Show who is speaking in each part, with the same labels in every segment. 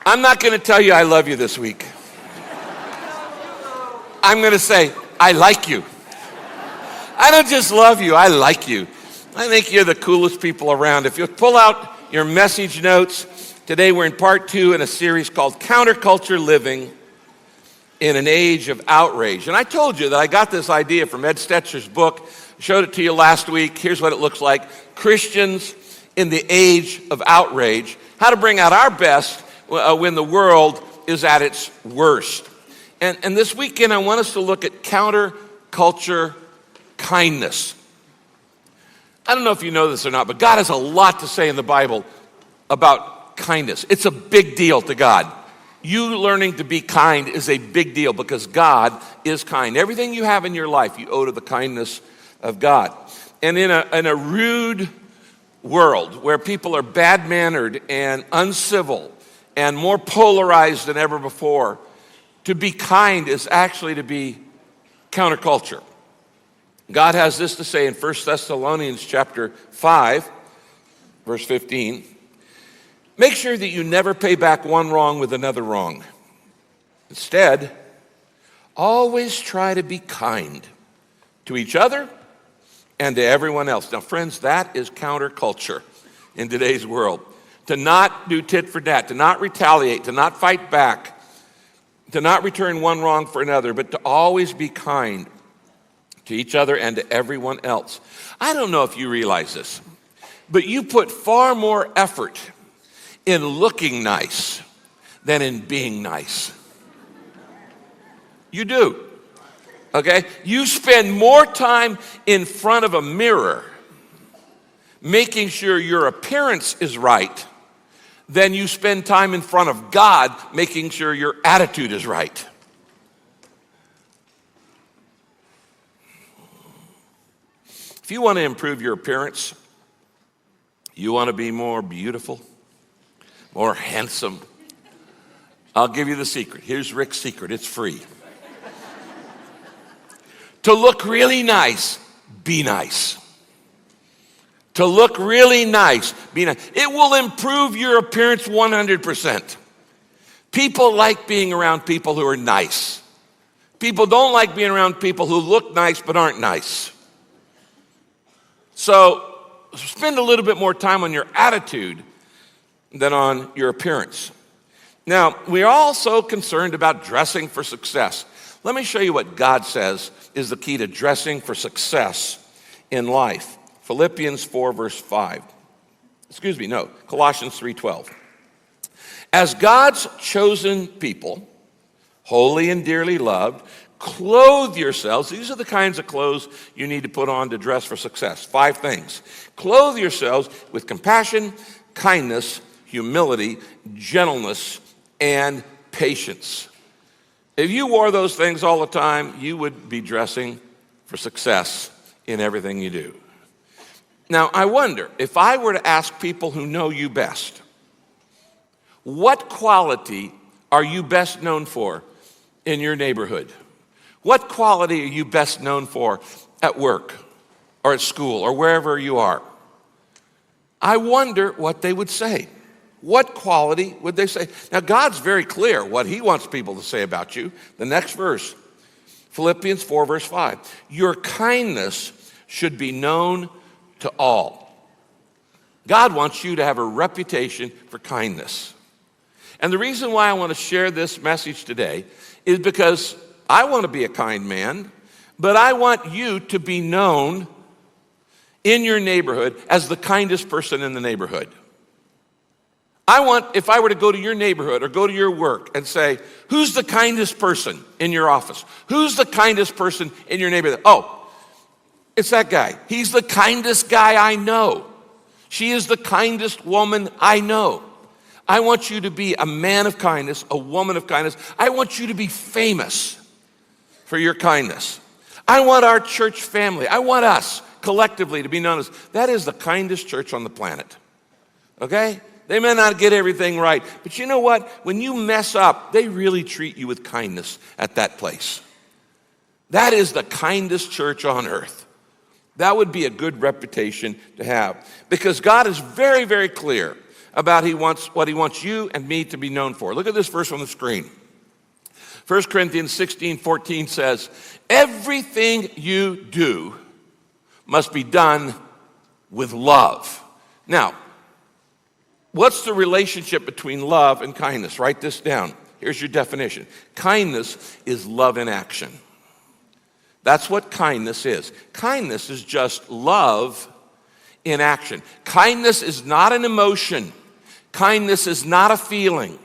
Speaker 1: I'm not going to tell you I love you this week. I'm going to say, I like you. I don't just love you, I like you. I think you're the coolest people around. If you pull out your message notes, today we're in part 2 in a series called CounterCulture Living in an Age of Outrage. And I told you that I got this idea from Ed Stetcher's book. I showed it to you last week. Here's what it looks like. Christians in the Age of Outrage. How to bring out our best when the world is at its worst. And this weekend I want us to look at counterculture kindness. I don't know if you know this or not, but God has a lot to say in the Bible about kindness. It's a big deal to God. You learning to be kind is a big deal because God is kind. Everything you have in your life, you owe to the kindness of God. And in a rude world where people are bad-mannered and uncivil and more polarized than ever before, to be kind is actually to be counterculture. God has this to say in 1 Thessalonians chapter 5, verse 15. Make sure that you never pay back one wrong with another wrong. Instead, always try to be kind to each other and to everyone else. Now, friends, that is counterculture in today's world. To not do tit for tat, to not retaliate, to not fight back, to not return one wrong for another, but to always be kind to each other and to everyone else. I don't know if you realize this, but you put far more effort in looking nice than in being nice. You do, okay? You spend more time in front of a mirror making sure your appearance is right than you spend time in front of God making sure your attitude is right. If you want to improve your appearance, you want to be more beautiful, more handsome, I'll give you the secret. Here's Rick's secret. It's free. To look really nice, be nice. To look really nice, be nice. It will improve your appearance 100%. People like being around people who are nice. People don't like being around people who look nice but aren't nice. So spend a little bit more time on your attitude than on your appearance. Now, we're also concerned about dressing for success. Let me show you what God says is the key to dressing for success in life. Philippians 4, verse 5. Colossians 3:12. As God's chosen people, holy and dearly loved, clothe yourselves. These are the kinds of clothes you need to put on to dress for success. 5 things. Clothe yourselves with compassion, kindness, humility, gentleness, and patience. If you wore those things all the time, you would be dressing for success in everything you do. Now, I wonder, if I were to ask people who know you best, what quality are you best known for in your neighborhood? What quality are you best known for at work or at school or wherever you are? I wonder what they would say. What quality would they say? Now, God's very clear what he wants people to say about you. The next verse, Philippians 4, verse 5. Your kindness should be known to all. God wants you to have a reputation for kindness. And the reason why I want to share this message today is because I want to be a kind man, but I want you to be known in your neighborhood as the kindest person in the neighborhood. If I were to go to your neighborhood or go to your work and say, who's the kindest person in your office? Who's the kindest person in your neighborhood? Oh, it's that guy. He's the kindest guy I know. She is the kindest woman I know. I want you to be a man of kindness, a woman of kindness. I want you to be famous for your kindness. I want our church family, I want us collectively to be known as, that is the kindest church on the planet. Okay? They may not get everything right, but you know what? When you mess up, they really treat you with kindness at that place. That is the kindest church on earth. That would be a good reputation to have, because God is very, very clear about what he wants you and me to be known for. Look at this verse on the screen. 1 Corinthians 16:14 says, everything you do must be done with love. Now, what's the relationship between love and kindness? Write this down. Here's your definition. Kindness is love in action. That's what kindness is. Kindness is just love in action. Kindness is not an emotion. Kindness is not a feeling.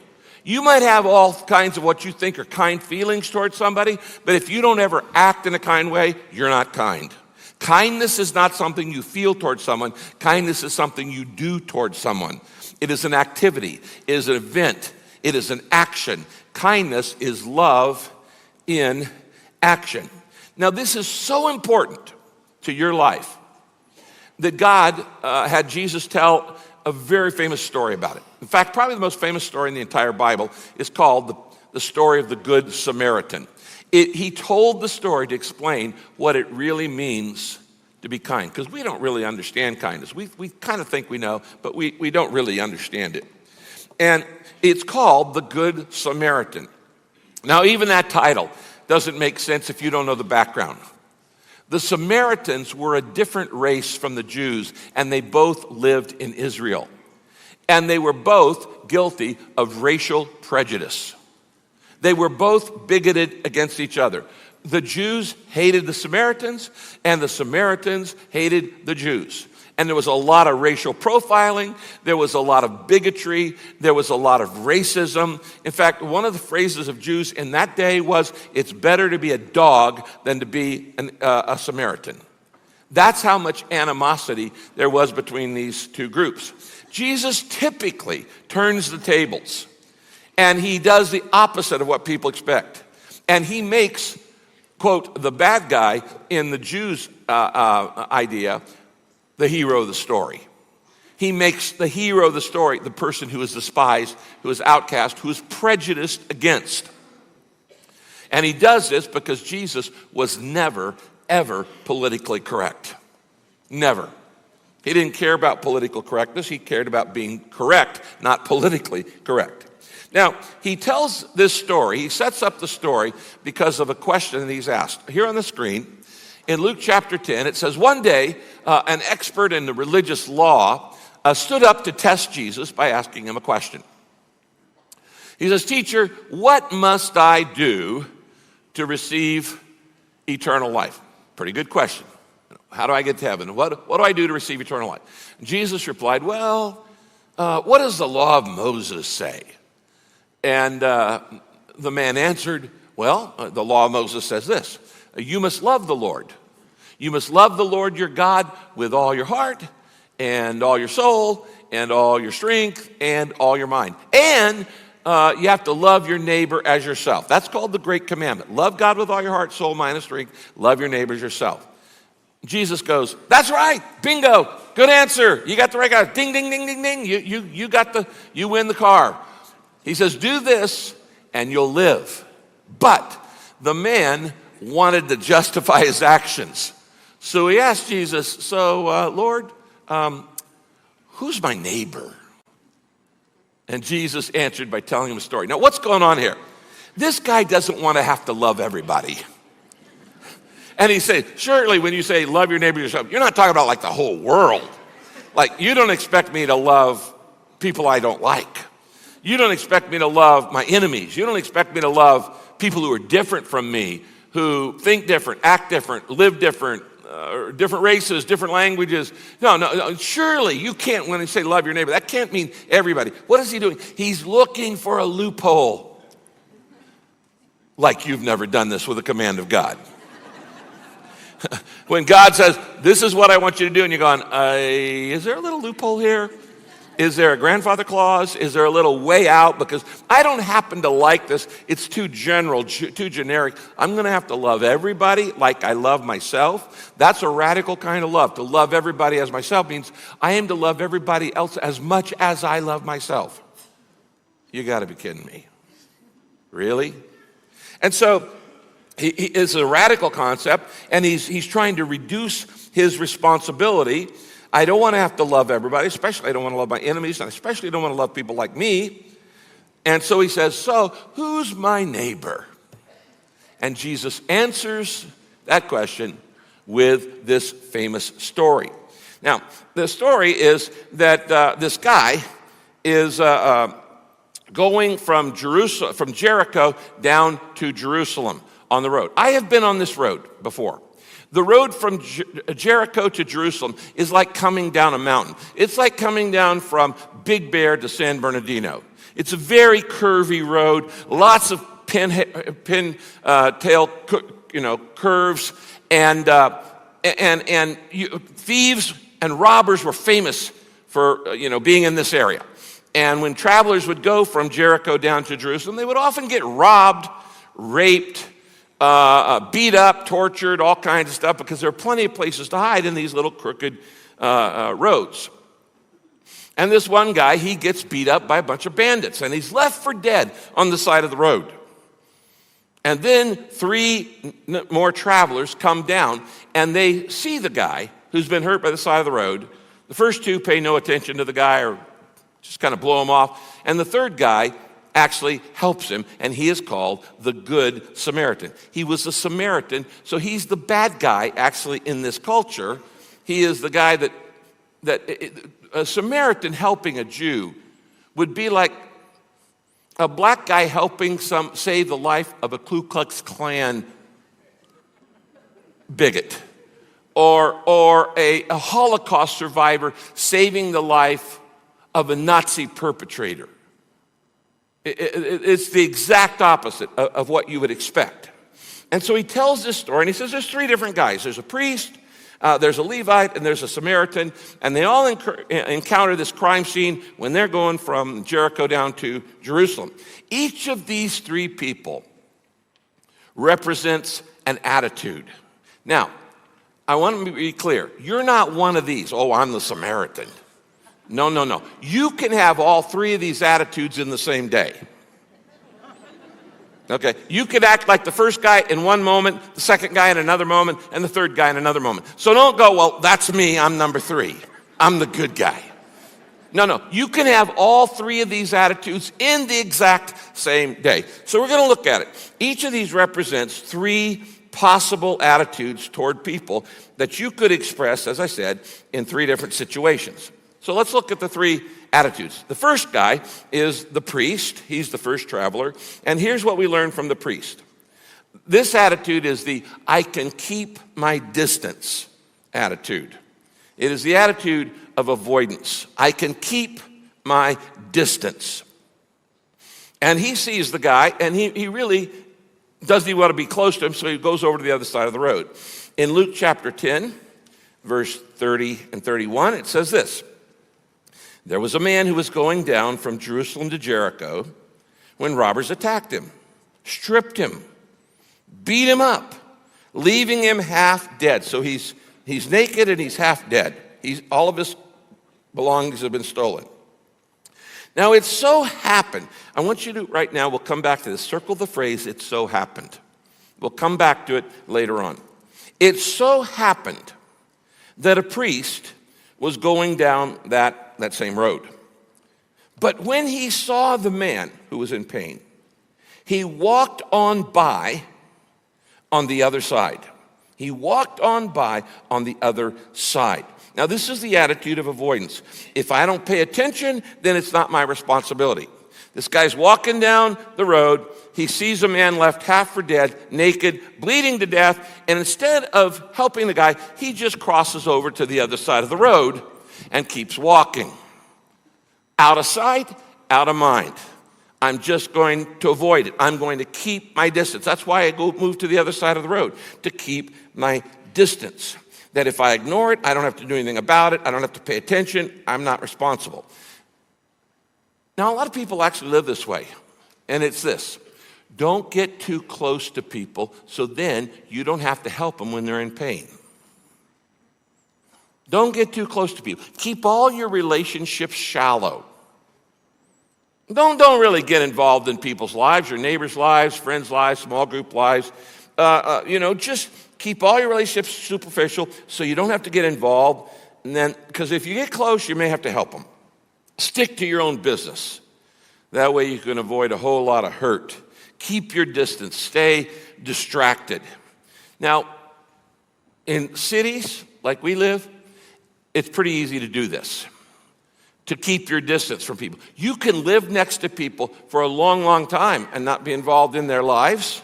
Speaker 1: You might have all kinds of what you think are kind feelings towards somebody, but if you don't ever act in a kind way, you're not kind. Kindness is not something you feel towards someone. Kindness is something you do towards someone. It is an activity. It is an event. It is an action. Kindness is love in action. Now, this is so important to your life that God had Jesus tell a very famous story about it. In fact, probably the most famous story in the entire Bible is called the story of the Good Samaritan. He told the story to explain what it really means to be kind, because we don't really understand kindness. We kind of think we know, but we don't really understand it. And it's called the Good Samaritan. Now, even that title doesn't make sense if you don't know the background. The Samaritans were a different race from the Jews, and they both lived in Israel. And they were both guilty of racial prejudice. They were both bigoted against each other. The Jews hated the Samaritans, and the Samaritans hated the Jews. And there was a lot of racial profiling. There was a lot of bigotry. There was a lot of racism. In fact, one of the phrases of Jews in that day was, it's better to be a dog than to be a Samaritan. That's how much animosity there was between these two groups. Jesus typically turns the tables, and he does the opposite of what people expect. And he makes, quote, the bad guy in the Jews' idea the hero of the story. He makes the hero of the story the person who is despised, who is outcast, who is prejudiced against. And he does this because Jesus was never, ever politically correct. Never. He didn't care about political correctness. He cared about being correct, not politically correct. Now, he tells this story. He sets up the story because of a question that he's asked. Here on the screen, in Luke chapter 10, it says, one day, an expert in the religious law stood up to test Jesus by asking him a question. He says, teacher, what must I do to receive eternal life? Pretty good question. How do I get to heaven? What do I do to receive eternal life? And Jesus replied, well, what does the law of Moses say? And the man answered, well, the law of Moses says this. You must love the Lord. You must love the Lord your God with all your heart and all your soul and all your strength and all your mind. And you have to love your neighbor as yourself. That's called the great commandment. Love God with all your heart, soul, mind, and strength. Love your neighbor as yourself. Jesus goes, that's right. Bingo. Good answer. You got the right guy. Ding, ding, ding, ding, ding. You win the car. He says, do this and you'll live. But the man wanted to justify his actions. So he asked Jesus, so Lord, who's my neighbor? And Jesus answered by telling him a story. Now, what's going on here? This guy doesn't want to have to love everybody. And he said, surely when you say love your neighbor yourself, you're not talking about like the whole world. Like, you don't expect me to love people I don't like. You don't expect me to love my enemies. You don't expect me to love people who are different from me, who think different, act different, live different, different races, different languages. No, surely you can't, when you say love your neighbor, that can't mean everybody. What is he doing? He's looking for a loophole. Like you've never done this with a command of God. When God says, this is what I want you to do, and you're going, is there a little loophole here? Is there a grandfather clause? Is there a little way out? Because I don't happen to like this. It's too general, too generic. I'm going to have to love everybody like I love myself. That's a radical kind of love. To love everybody as myself means I aim to love everybody else as much as I love myself. You got to be kidding me. Really? And so it's a radical concept, and he's trying to reduce his responsibility I don't want to have to love everybody, especially I don't want to love my enemies, and I especially don't want to love people like me. And so he says, so who's my neighbor? And Jesus answers that question with this famous story. Now, the story is that this guy is going from Jericho down to Jerusalem on the road. I have been on this road before. The road from Jericho to Jerusalem is like coming down a mountain. It's like coming down from Big Bear to San Bernardino. It's a very curvy road, lots of pin tail, curves, and thieves and robbers were famous for being in this area. And when travelers would go from Jericho down to Jerusalem, they would often get robbed, raped, beat up, tortured, all kinds of stuff, because there are plenty of places to hide in these little crooked roads. And this one guy, he gets beat up by a bunch of bandits, and he's left for dead on the side of the road. And then 3 more travelers come down, and they see the guy who's been hurt by the side of the road. The first 2 pay no attention to the guy or just kind of blow him off. And the third guy actually helps him, and he is called the Good Samaritan. He was a Samaritan, so he's the bad guy actually in this culture. He is the guy that a Samaritan helping a Jew would be like a black guy helping save the life of a Ku Klux Klan bigot, or a Holocaust survivor saving the life of a Nazi perpetrator. It's the exact opposite of what you would expect. And so he tells this story, and he says there's 3 different guys. There's a priest, there's a Levite, and there's a Samaritan, and they all encounter this crime scene when they're going from Jericho down to Jerusalem. Each of these 3 people represents an attitude. Now, I want to be clear. You're not one of these. Oh, I'm the Samaritan. No. You can have all 3 of these attitudes in the same day. Okay, you could act like the first guy in one moment, the second guy in another moment, and the third guy in another moment. So don't go, well, that's me, I'm number 3. I'm the good guy. No, you can have all 3 of these attitudes in the exact same day. So we're going to look at it. Each of these represents 3 possible attitudes toward people that you could express, as I said, in 3 different situations. So let's look at the 3 attitudes. The first guy is the priest. He's the first traveler. And here's what we learn from the priest. This attitude is the I can keep my distance attitude. It is the attitude of avoidance. I can keep my distance. And he sees the guy, and he really doesn't want to be close to him, so he goes over to the other side of the road. In Luke chapter 10, verse 30 and 31, it says this. There was a man who was going down from Jerusalem to Jericho when robbers attacked him, stripped him, beat him up, leaving him half dead. So he's naked and he's half dead. All of his belongings have been stolen. Now it so happened, I want you to right now, we'll come back to this, circle the phrase, it so happened. We'll come back to it later on. It so happened that a priest was going down that same road. But when he saw the man who was in pain, he walked on by on the other side. He walked on by on the other side. Now, this is the attitude of avoidance. If I don't pay attention, then it's not my responsibility. This guy's walking down the road. He sees a man left half for dead, naked, bleeding to death. And instead of helping the guy, he just crosses over to the other side of the road and keeps walking. Out of sight, out of mind. I'm just going to avoid it. I'm going to keep my distance. That's why I move to the other side of the road, to keep my distance. That if I ignore it, I don't have to do anything about it. I don't have to pay attention. I'm not responsible. Now, a lot of people actually live this way, and it's this. Don't get too close to people so then you don't have to help them when they're in pain. Don't get too close to people. Keep all your relationships shallow. Don't really get involved in people's lives, your neighbors' lives, friends' lives, small group lives. Just keep all your relationships superficial so you don't have to get involved And then, because if you get close, you may have to help them. Stick to your own business. That way you can avoid a whole lot of hurt. Keep your distance. Stay distracted. Now, in cities like we live, it's pretty easy to do this, to keep your distance from people. You can live next to people for a long, long time and not be involved in their lives.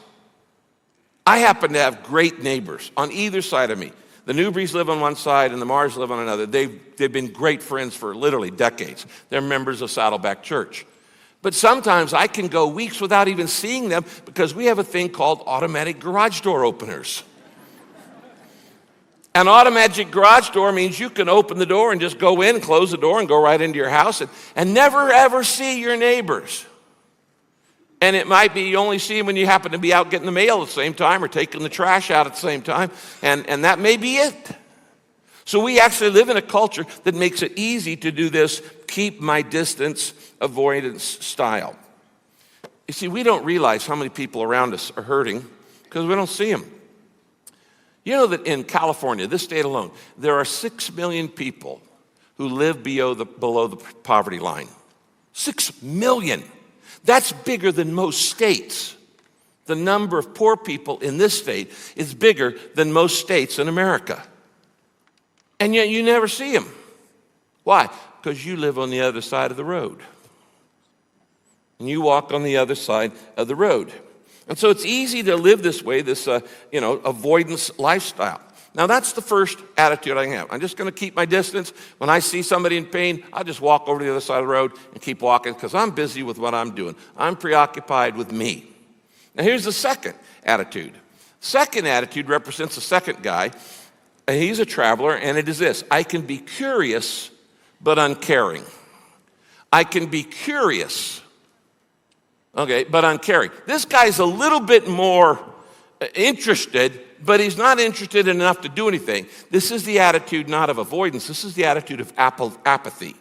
Speaker 1: I happen to have great neighbors on either side of me. The Newberys live on one side and the Mars live on another. They've been great friends for literally decades. They're members of Saddleback Church. But sometimes I can go weeks without even seeing them because we have a thing called automatic garage door openers. An automatic garage door means you can open the door and just go in, close the door, and go right into your house and never, ever see your neighbors. And it might be you only see them when you happen to be out getting the mail at the same time or taking the trash out at the same time, and that may be it. So we actually live in a culture that makes it easy to do this keep my distance avoidance style. You see, we don't realize how many people around us are hurting because we don't see them. You know that in California, this state alone, there are 6 million people who live below the poverty line. 6 million. That's bigger than most states. The number of poor people in this state is bigger than most states in America. And yet you never see them. Why? Because you live on the other side of the road. And you walk on the other side of the road. And so it's easy to live this way, this avoidance lifestyle. Now that's the first attitude I have. I'm just going to keep my distance. When I see somebody in pain, I'll just walk over to the other side of the road and keep walking because I'm busy with what I'm doing. I'm preoccupied with me. Now here's the second attitude. Second attitude represents the second guy. He's a traveler, and it is this: I can be curious but uncaring. I can be curious, but uncaring. This guy's a little bit more interested, but he's not interested enough to do anything. This is the attitude not of avoidance. This is the attitude of apathy.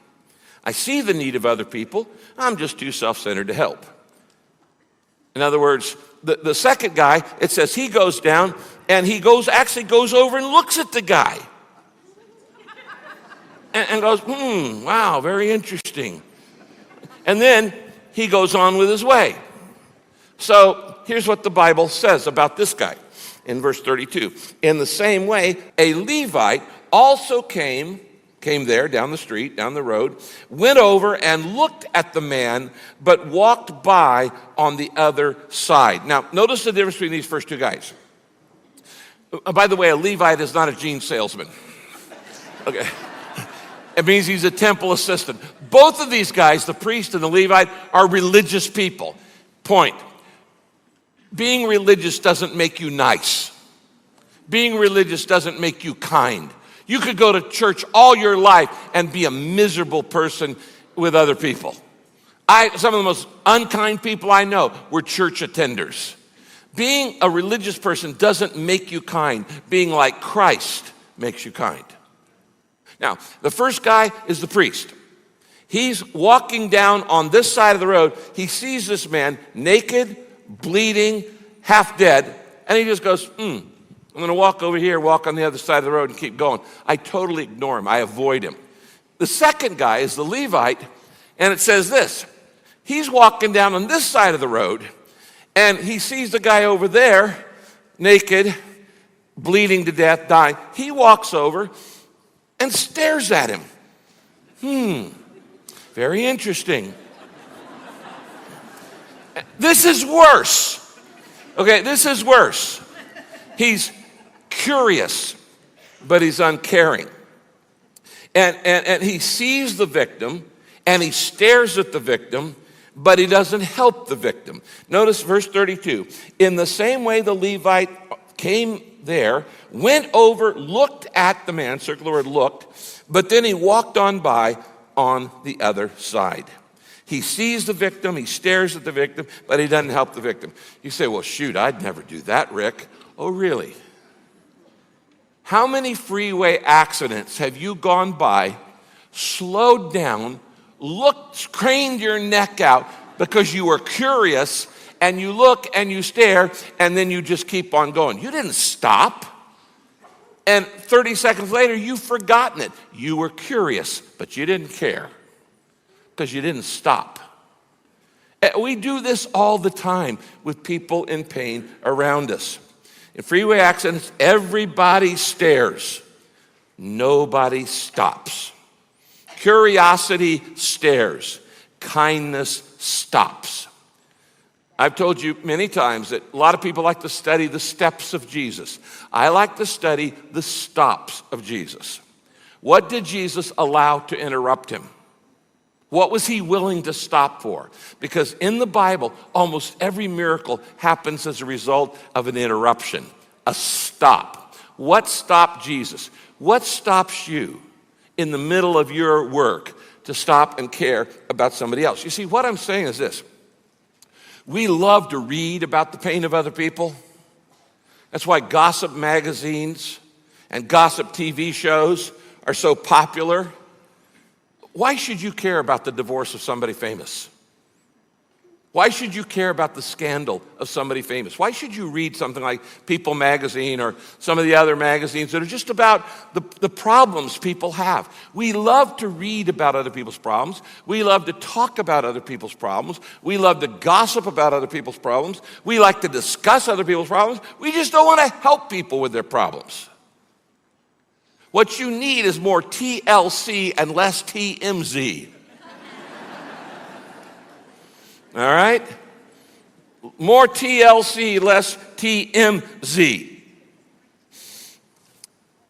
Speaker 1: I see the need of other people. I'm just too self-centered to help. In other words, the second guy, it says he goes down and he goes over and looks at the guy. And goes, wow, very interesting. And then he goes on with his way. So here's what the Bible says about this guy in verse 32. In the same way, a Levite also came there down the street, down the road, went over and looked at the man, but walked by on the other side. Now, notice the difference between these first two guys. By the way, a Levite is not a jean salesman. Okay. It means he's a temple assistant. Both of these guys, the priest and the Levite, are religious people. Point. Being religious doesn't make you nice. Being religious doesn't make you kind. You could go to church all your life and be a miserable person with other people. Some of the most unkind people I know were church attenders. Being a religious person doesn't make you kind. Being like Christ makes you kind. Now, the first guy is the priest. He's walking down on this side of the road. He sees this man naked, bleeding, half dead, and he just goes, I'm going to walk over here, walk on the other side of the road and keep going. I totally ignore him. I avoid him. The second guy is the Levite, and it says this. He's walking down on this side of the road, and he sees the guy over there, naked, bleeding to death, dying. He walks over and stares at him. Very interesting. This is worse. Okay, this is worse. He's curious, but he's uncaring. And he sees the victim, and he stares at the victim, but he doesn't help the victim. Notice verse 32. In the same way the Levite came there, went over, looked at the man, circle the word looked, but then he walked on by on the other side. He sees the victim, he stares at the victim, but he doesn't help the victim. You say, well, shoot, I'd never do that, Rick. Oh, really? How many freeway accidents have you gone by, slowed down, looked, craned your neck out because you were curious, and you look and you stare, and then you just keep on going? You didn't stop. And 30 seconds later, you've forgotten it. You were curious, but you didn't care because you didn't stop. We do this all the time with people in pain around us. In freeway accidents, everybody stares. Nobody stops. Curiosity stares. Kindness stops. I've told you many times that a lot of people like to study the steps of Jesus. I like to study the stops of Jesus. What did Jesus allow to interrupt him? What was he willing to stop for? Because in the Bible, almost every miracle happens as a result of an interruption, a stop. What stopped Jesus? What stops you in the middle of your work to stop and care about somebody else? You see, what I'm saying is this. We love to read about the pain of other people. That's why gossip magazines and gossip TV shows are so popular. Why should you care about the divorce of somebody famous? Why should you care about the scandal of somebody famous? Why should you read something like People magazine or some of the other magazines that are just about the problems people have? We love to read about other people's problems. We love to talk about other people's problems. We love to gossip about other people's problems. We like to discuss other people's problems. We just don't want to help people with their problems. What you need is more TLC and less TMZ. All right? More TLC, less TMZ.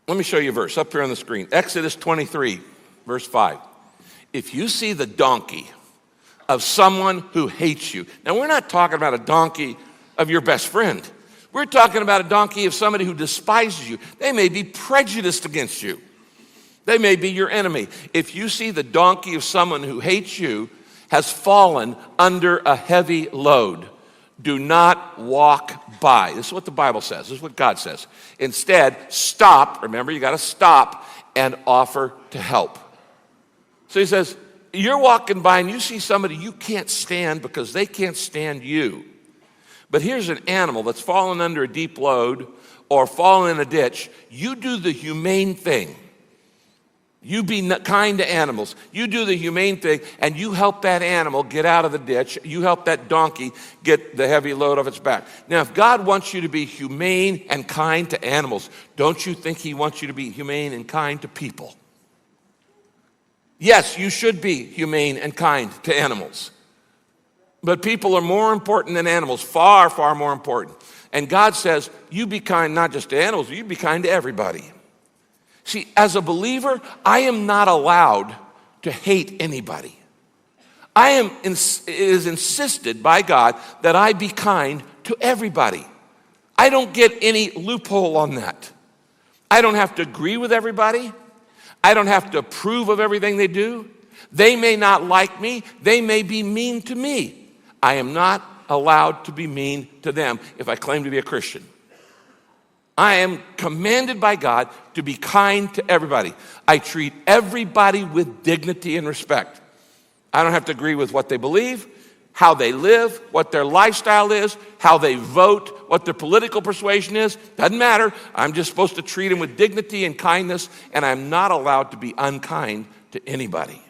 Speaker 1: Let me show you a verse up here on the screen. Exodus 23, verse 5. If you see the donkey of someone who hates you. Now, we're not talking about a donkey of your best friend. We're talking about a donkey of somebody who despises you. They may be prejudiced against you. They may be your enemy. If you see the donkey of someone who hates you has fallen under a heavy load, do not walk by. This is what the Bible says. This is what God says. Instead, stop. Remember, you got to stop and offer to help. So he says, you're walking by and you see somebody you can't stand because they can't stand you. But here's an animal that's fallen under a deep load or fallen in a ditch. You do the humane thing. You be kind to animals. You do the humane thing, and you help that animal get out of the ditch. You help that donkey get the heavy load off its back. Now, if God wants you to be humane and kind to animals, don't you think he wants you to be humane and kind to people? Yes, you should be humane and kind to animals. But people are more important than animals, far, far more important. And God says, you be kind not just to animals, you be kind to everybody. See, as a believer, I am not allowed to hate anybody. It is insisted by God that I be kind to everybody. I don't get any loophole on that. I don't have to agree with everybody. I don't have to approve of everything they do. They may not like me. They may be mean to me. I am not allowed to be mean to them if I claim to be a Christian. I am commanded by God to be kind to everybody. I treat everybody with dignity and respect. I don't have to agree with what they believe, how they live, what their lifestyle is, how they vote, what their political persuasion is. Doesn't matter. I'm just supposed to treat them with dignity and kindness, and I'm not allowed to be unkind to anybody.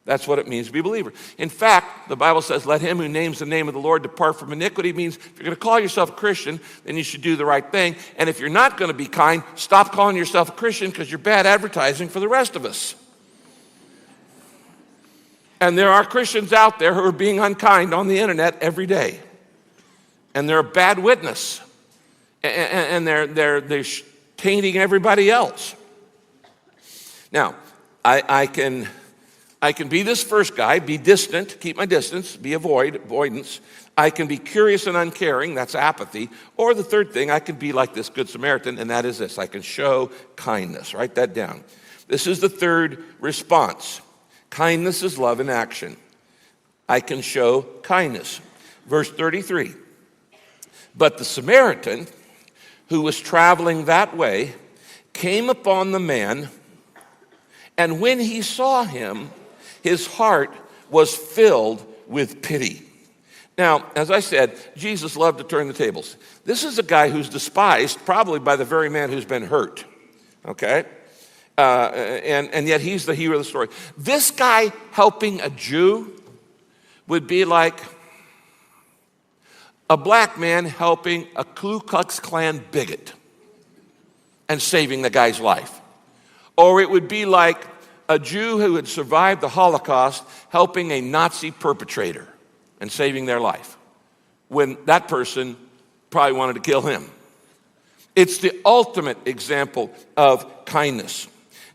Speaker 1: That's what it means to be a believer. In fact, the Bible says, let him who names the name of the Lord depart from iniquity. It means if you're going to call yourself a Christian, then you should do the right thing. And if you're not going to be kind, stop calling yourself a Christian because you're bad advertising for the rest of us. And there are Christians out there who are being unkind on the internet every day. And they're a bad witness. And they're tainting everybody else. Now, I can be this first guy, be distant, keep my distance, be avoidance. I can be curious and uncaring, that's apathy. Or the third thing, I can be like this Good Samaritan, and that is this, I can show kindness. Write that down. This is the third response. Kindness is love in action. I can show kindness. Verse 33. But the Samaritan, who was traveling that way, came upon the man, and when he saw him, his heart was filled with pity. Now, as I said, Jesus loved to turn the tables. This is a guy who's despised probably by the very man who's been hurt. okay? And yet he's the hero of the story. This guy helping a Jew would be like a black man helping a Ku Klux Klan bigot and saving the guy's life. Or it would be like a Jew who had survived the Holocaust helping a Nazi perpetrator and saving their life, when that person probably wanted to kill him. It's the ultimate example of kindness.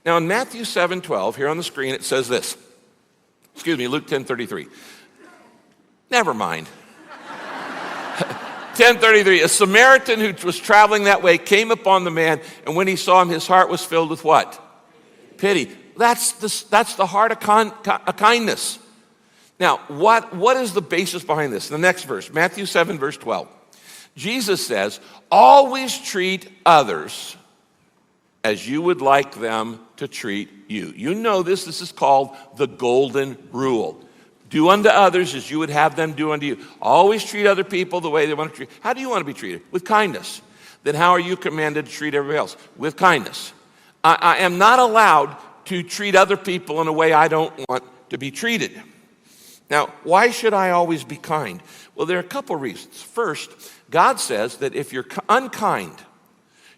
Speaker 1: Now in Matthew 7:12, here on the screen, it says this. Luke 10:33. Never mind. 10:33, a Samaritan who was traveling that way came upon the man, and when he saw him, his heart was filled with what? Pity. That's the heart of kindness. Now, what is the basis behind this? The next verse, Matthew 7, verse 12. Jesus says, always treat others as you would like them to treat you. You know this. This is called the golden rule. Do unto others as you would have them do unto you. Always treat other people the way they want to treat you. How do you want to be treated? With kindness. Then how are you commanded to treat everybody else? With kindness. I am not allowed to treat other people in a way I don't want to be treated. Now, why should I always be kind? Well, there are a couple reasons. First, God says that if you're unkind,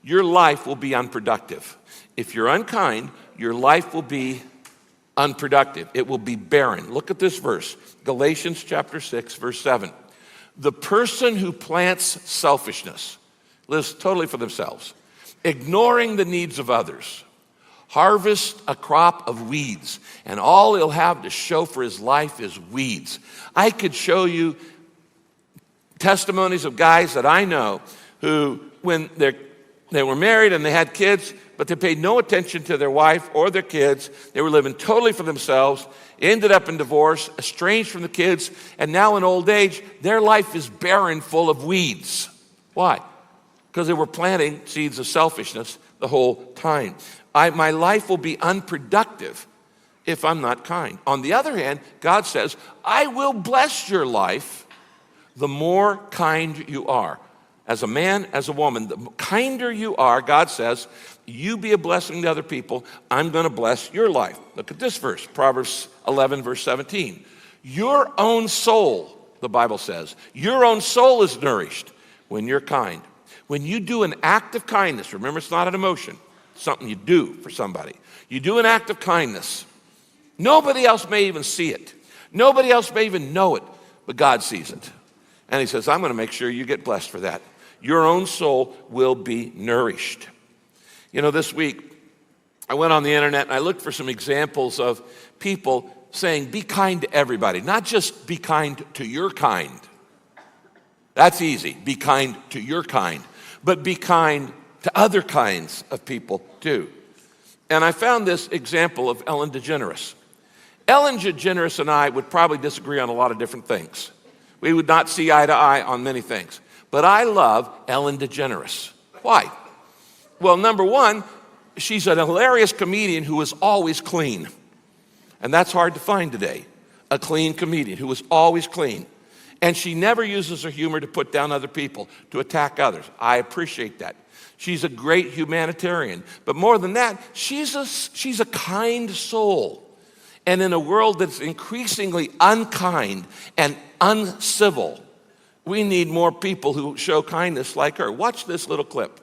Speaker 1: your life will be unproductive. If you're unkind, your life will be unproductive. It will be barren. Look at this verse, Galatians chapter 6, verse 7. The person who plants selfishness lives totally for themselves, ignoring the needs of others, harvest a crop of weeds, and all he'll have to show for his life is weeds. I could show you testimonies of guys that I know who, when they were married and they had kids, but they paid no attention to their wife or their kids. They were living totally for themselves, ended up in divorce, estranged from the kids, and now in old age, their life is barren, full of weeds. Why? Because they were planting seeds of selfishness the whole time. My life will be unproductive if I'm not kind. On the other hand, God says, I will bless your life the more kind you are. As a man, as a woman, the kinder you are, God says, you be a blessing to other people, I'm going to bless your life. Look at this verse, Proverbs 11, verse 17. Your own soul, the Bible says, your own soul is nourished when you're kind. When you do an act of kindness, remember it's not an emotion, it's something you do for somebody. You do an act of kindness. Nobody else may even see it. Nobody else may even know it, but God sees it. And he says, I'm going to make sure you get blessed for that. Your own soul will be nourished. You know, this week, I went on the internet and I looked for some examples of people saying, be kind to everybody. Not just be kind to your kind. That's easy. Be kind to your kind. But be kind to other kinds of people too. And I found this example of Ellen DeGeneres. Ellen DeGeneres and I would probably disagree on a lot of different things. We would not see eye to eye on many things. But I love Ellen DeGeneres. Why? Well, number one, she's an hilarious comedian who is always clean. And that's hard to find today. A clean comedian who is always clean. And she never uses her humor to put down other people, to attack others. I appreciate that. She's a great humanitarian. But more than that, she's a kind soul. And in a world that's increasingly unkind and uncivil, we need more people who show kindness like her. Watch this little clip.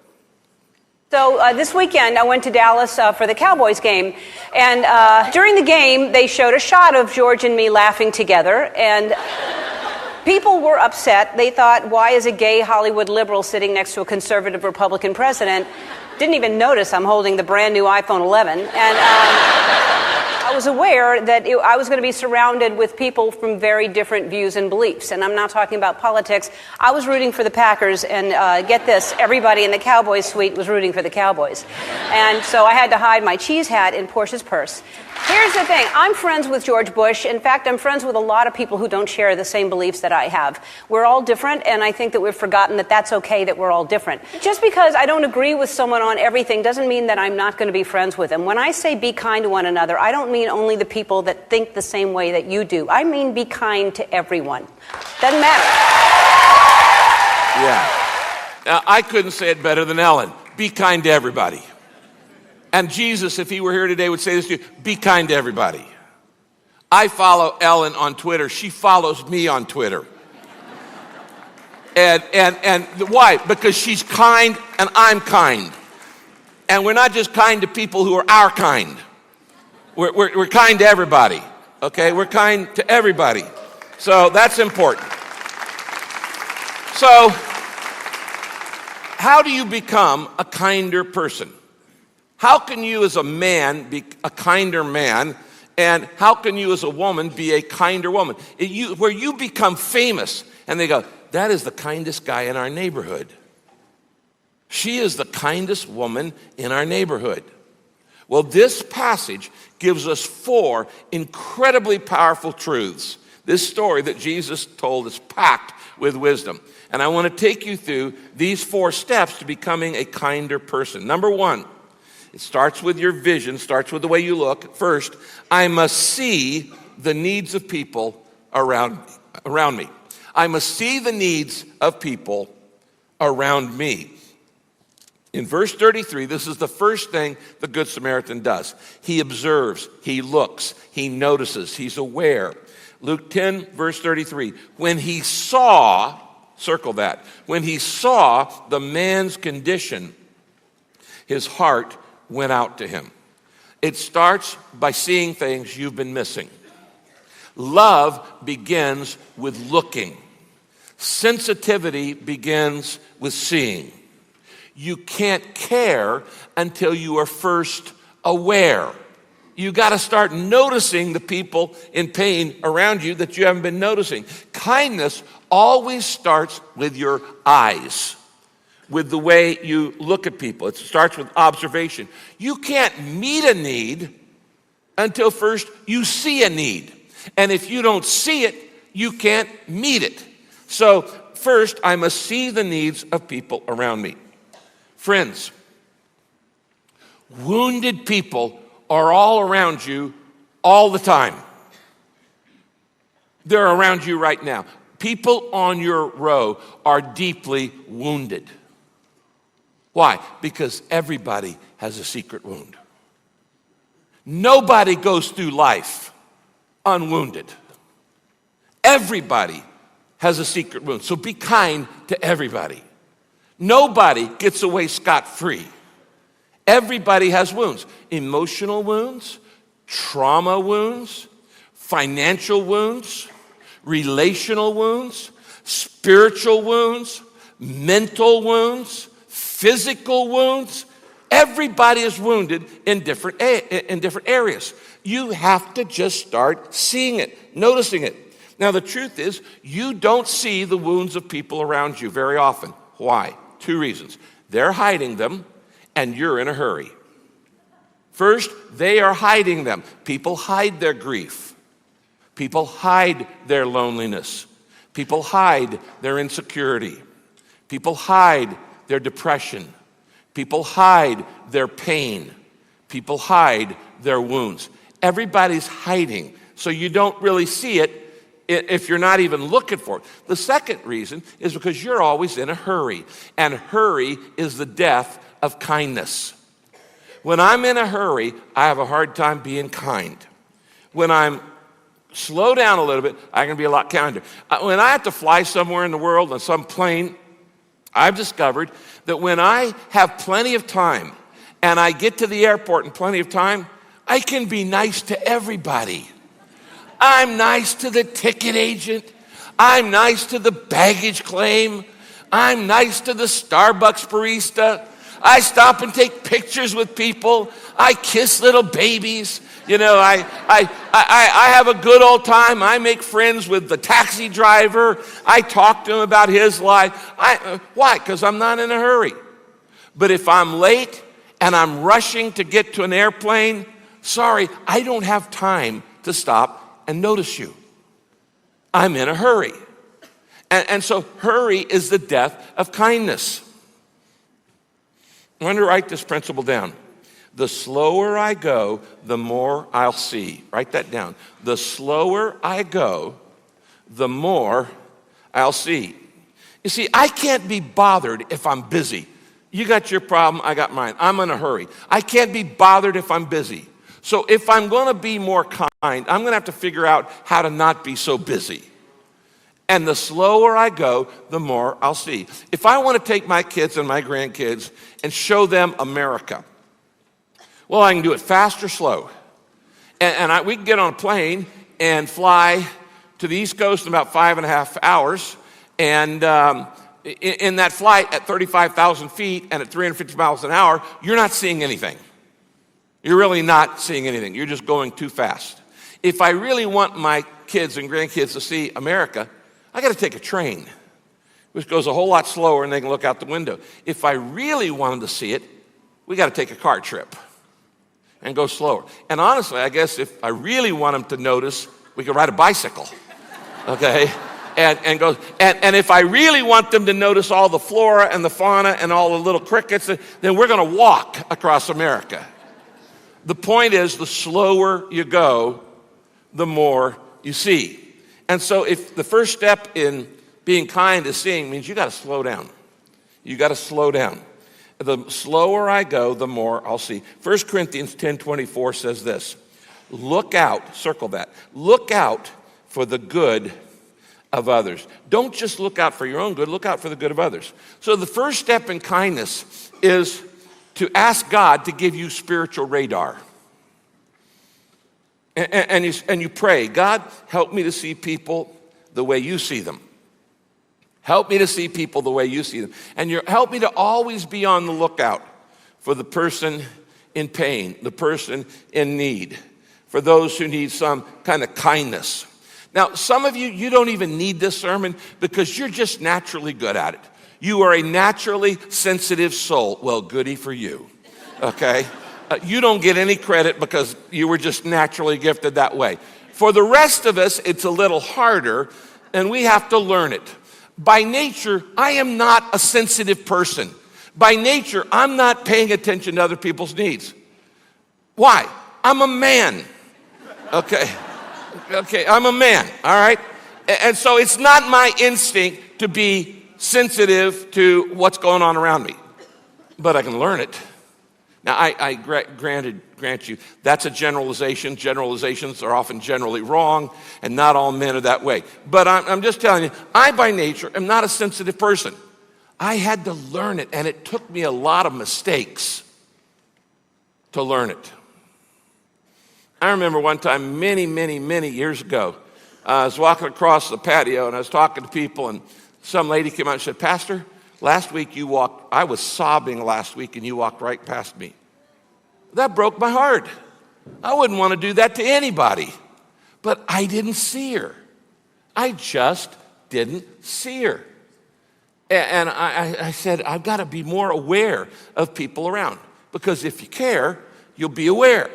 Speaker 2: So this weekend, I went to Dallas for the Cowboys game. And during the game, they showed a shot of George and me laughing together. And people were upset. They thought, why is a gay Hollywood liberal sitting next to a conservative Republican president? Didn't even notice I'm holding the brand new iPhone 11. And I was aware that I was going to be surrounded with people from very different views and beliefs. And I'm not talking about politics. I was rooting for the Packers, and get this, everybody in the Cowboys suite was rooting for the Cowboys. And so I had to hide my cheese hat in Portia's purse. Here's the thing. I'm friends with George Bush. In fact, I'm friends with a lot of people who don't share the same beliefs that I have. We're all different, and I think that we've forgotten that that's okay that we're all different. Just because I don't agree with someone on everything doesn't mean that I'm not going to be friends with them. When I say be kind to one another, I don't mean only the people that think the same way that you do. I mean be kind to everyone. Doesn't matter.
Speaker 1: Yeah. Now, I couldn't say it better than Ellen. Be kind to everybody. And Jesus, if he were here today, would say this to you: be kind to everybody. I follow Ellen on Twitter. She follows me on Twitter. And why? Because she's kind and I'm kind. And we're not just kind to people who are our kind. We're kind to everybody, okay? We're kind to everybody. So that's important. So how do you become a kinder person? How can you as a man be a kinder man? And how can you as a woman be a kinder woman? Where you become famous and they go, that is the kindest guy in our neighborhood. She is the kindest woman in our neighborhood. Well, this passage gives us 4 incredibly powerful truths. This story that Jesus told is packed with wisdom. And I want to take you through these 4 steps to becoming a kinder person. Number 1, it starts with your vision, starts with the way you look. First, I must see the needs of people around me. I must see the needs of people around me. In verse 33, this is the first thing the Good Samaritan does. He observes, he looks, he notices, he's aware. Luke 10, verse 33, when he saw, circle that, when he saw the man's condition, his heart went out to him. It starts by seeing things you've been missing. Love begins with looking. Sensitivity begins with seeing. You can't care until you are first aware. You got to start noticing the people in pain around you that you haven't been noticing. Kindness always starts with your eyes, with the way you look at people. It starts with observation. You can't meet a need until first you see a need. And if you don't see it, you can't meet it. So first, I must see the needs of people around me. Friends, wounded people are all around you all the time. They're around you right now. People on your row are deeply wounded. Why? Because everybody has a secret wound. Nobody goes through life unwounded. Everybody has a secret wound. So be kind to everybody. Nobody gets away scot-free. Everybody has wounds. Emotional wounds, trauma wounds, financial wounds, relational wounds, spiritual wounds, mental wounds, physical wounds. Everybody is wounded in different areas. You have to just start seeing it, noticing it. Now, the truth is, you don't see the wounds of people around you very often. Why? 2 reasons. They're hiding them, and you're in a hurry. First, they are hiding them. People hide their grief. People hide their loneliness. People hide their insecurity. People hide their depression. People hide their pain. People hide their wounds. Everybody's hiding, so you don't really see it if you're not even looking for it. The second reason is because you're always in a hurry, and hurry is the death of kindness. When I'm in a hurry, I have a hard time being kind. When I'm slow down a little bit, I can be a lot kinder. When I have to fly somewhere in the world on some plane, I've discovered that when I have plenty of time and I get to the airport in plenty of time, I can be nice to everybody. I'm nice to the ticket agent. I'm nice to the baggage claim. I'm nice to the Starbucks barista. I stop and take pictures with people. I kiss little babies. You know, I have a good old time. I make friends with the taxi driver. I talk to him about his life. Why? Because I'm not in a hurry. But if I'm late and I'm rushing to get to an airplane, sorry, I don't have time to stop and notice you. I'm in a hurry. And so hurry is the death of kindness. I'm going to write this principle down. The slower I go, the more I'll see. Write that down. The slower I go, the more I'll see. You see, I can't be bothered if I'm busy. You got your problem, I got mine. I'm in a hurry. I can't be bothered if I'm busy. So if I'm going to be more kind, I'm going to have to figure out how to not be so busy. And the slower I go, the more I'll see. If I want to take my kids and my grandkids and show them America, well, I can do it fast or slow. And we can get on a plane and fly to the East Coast in about 5.5 hours. And in that flight at 35,000 feet and at 350 miles an hour, you're not seeing anything. You're really not seeing anything. You're just going too fast. If I really want my kids and grandkids to see America, I got to take a train, which goes a whole lot slower and they can look out the window. If I really want them to see it, we got to take a car trip and go slower. And honestly, I guess if I really want them to notice, we could ride a bicycle, okay? And if I really want them to notice all the flora and the fauna and all the little crickets, then we're going to walk across America. The point is, the slower you go, the more you see. And so if the first step in being kind is seeing means you got to slow down. You got to slow down. The slower I go, the more I'll see. 1 Corinthians 10:24 says this. Look out, circle that. Look out for the good of others. Don't just look out for your own good, look out for the good of others. So the first step in kindness is to ask God to give you spiritual radar. And you pray, God, help me to see people the way you see them. Help me to see people the way you see them. And help me to always be on the lookout for the person in pain, the person in need, for those who need some kind of kindness. Now, some of you, you don't even need this sermon because you're just naturally good at it. You are a naturally sensitive soul. Well, goody for you, okay? You don't get any credit because you were just naturally gifted that way. For the rest of us, it's a little harder, and we have to learn it. By nature, I am not a sensitive person. By nature, I'm not paying attention to other people's needs. Why? I'm a man, okay? Okay, I'm a man, all right? And so it's not my instinct to be sensitive to what's going on around me, but I can learn it. Now, I grant you, that's a generalization. Generalizations are often generally wrong, and not all men are that way. But I'm just telling you, I, by nature, am not a sensitive person. I had to learn it, and it took me a lot of mistakes to learn it. I remember one time, many years ago, I was walking across the patio, and I was talking to people, and some lady came out and said, Pastor, last week you walked, I was sobbing last week, and you walked right past me. That broke my heart. I wouldn't want to do that to anybody. But I didn't see her. I just didn't see her. And I said, I've got to be more aware of people around. Because if you care, you'll be aware.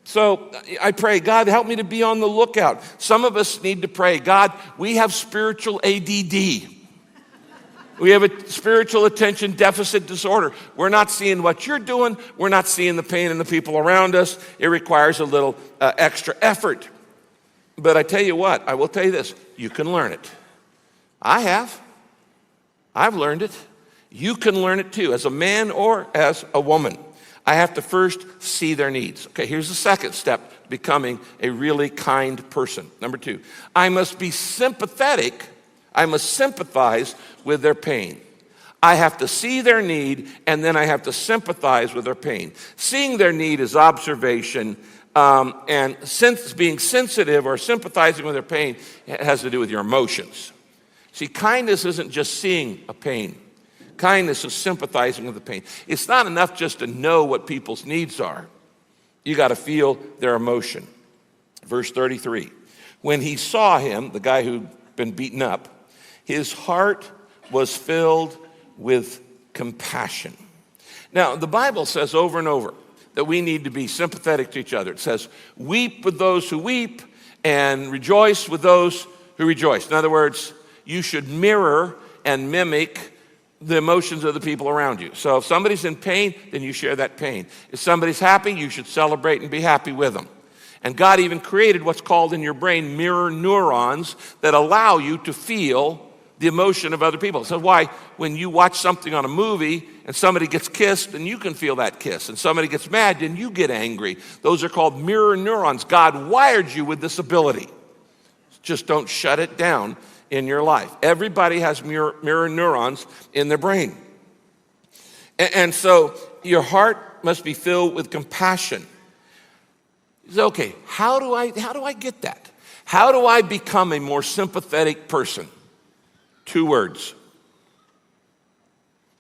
Speaker 1: So I pray, God, help me to be on the lookout. Some of us need to pray, God, we have spiritual ADD. We have a spiritual attention deficit disorder. We're not seeing what you're doing. We're not seeing the pain in the people around us. It requires a little extra effort. But I tell you what, I will tell you this, you can learn it. I have. I've learned it. You can learn it too, as a man or as a woman. I have to first see their needs. Okay, here's the second step to becoming a really kind person. Number 2, I must be sympathetic. I must sympathize with their pain. I have to see their need, and then I have to sympathize with their pain. Seeing their need is observation, and being sensitive or sympathizing with their pain has to do with your emotions. See, kindness isn't just seeing a pain. Kindness is sympathizing with the pain. It's not enough just to know what people's needs are. You got to feel their emotion. Verse 33, when he saw him, the guy who'd been beaten up, his heart was filled with compassion. Now, the Bible says over and over that we need to be sympathetic to each other. It says, weep with those who weep and rejoice with those who rejoice. In other words, you should mirror and mimic the emotions of the people around you. So if somebody's in pain, then you share that pain. If somebody's happy, you should celebrate and be happy with them. And God even created what's called in your brain mirror neurons that allow you to feel the emotion of other people. So why, when you watch something on a movie and somebody gets kissed, then you can feel that kiss. And somebody gets mad, then you get angry. Those are called mirror neurons. God wired you with this ability. Just don't shut it down in your life. Everybody has mirror neurons in their brain. And so your heart must be filled with compassion. Okay, how do I get that? How do I become a more sympathetic person? 2 words.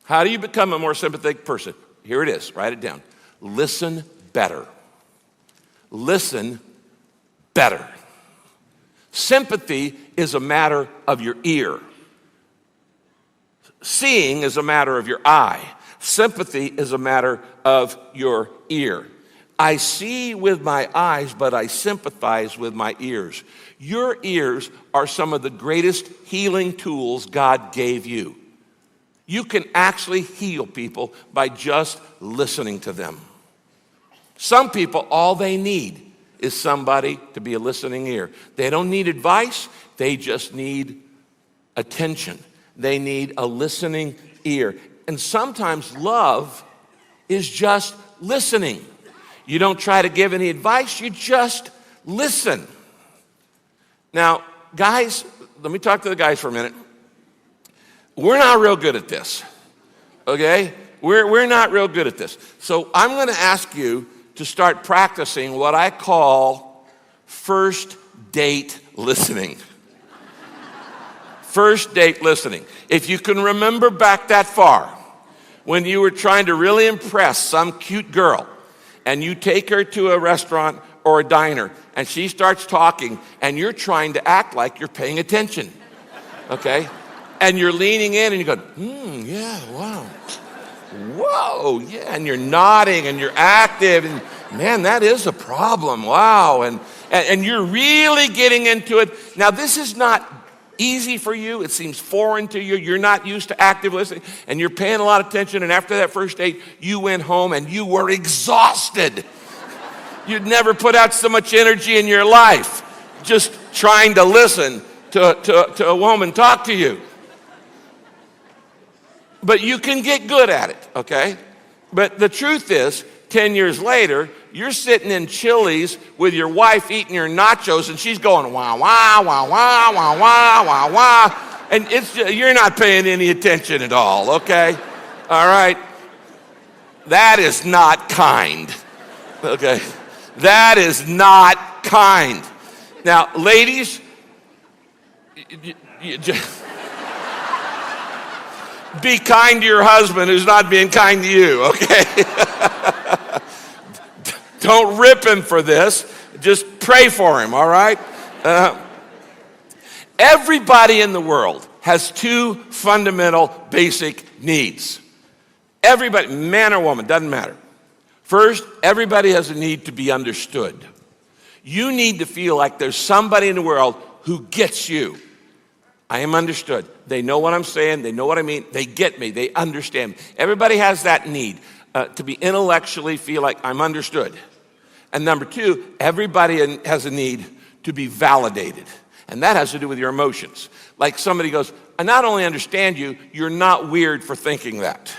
Speaker 1: How do you become a more sympathetic person? Here it is, write it down. Listen better. Listen better. Sympathy is a matter of your ear. Seeing is a matter of your eye. Sympathy is a matter of your ear. I see with my eyes, but I sympathize with my ears. Your ears are some of the greatest healing tools God gave you. You can actually heal people by just listening to them. Some people, all they need is somebody to be a listening ear. They don't need advice, they just need attention. They need a listening ear. And sometimes love is just listening. You don't try to give any advice, you just listen. Now, guys, let me talk to the guys for a minute. We're not real good at this, okay? We're not real good at this. So I'm going to ask you to start practicing what I call first date listening. First date listening. If you can remember back that far, when you were trying to really impress some cute girl, and you take her to a restaurant or a diner, and she starts talking, and you're trying to act like you're paying attention, okay? And you're leaning in, and you go, yeah, wow. Whoa, yeah, and you're nodding, and you're active, and man, that is a problem, wow. And you're really getting into it. Now, this is not easy for you. It seems foreign to you. You're not used to active listening, and you're paying a lot of attention, and after that first date, you went home, and you were exhausted. You'd never put out so much energy in your life just trying to listen to a woman talk to you. But you can get good at it, okay? But the truth is, 10 years later, you're sitting in Chili's with your wife eating your nachos, and she's going, wah, wah, wah, wah, wah, wah, wah, wah. And you're not paying any attention at all, okay? All right? That is not kind, okay? That is not kind. Now, ladies, be kind to your husband who's not being kind to you, okay? Don't rip him for this. Just pray for him, all right? Everybody in the world has 2 fundamental basic needs. Everybody, man or woman, doesn't matter. First, everybody has a need to be understood. You need to feel like there's somebody in the world who gets you. I am understood. They know what I'm saying. They know what I mean. They get me. They understand me. Everybody has that need to be intellectually feel like I'm understood. And number 2, everybody has a need to be validated. And that has to do with your emotions. Like somebody goes, I not only understand you, you're not weird for thinking that.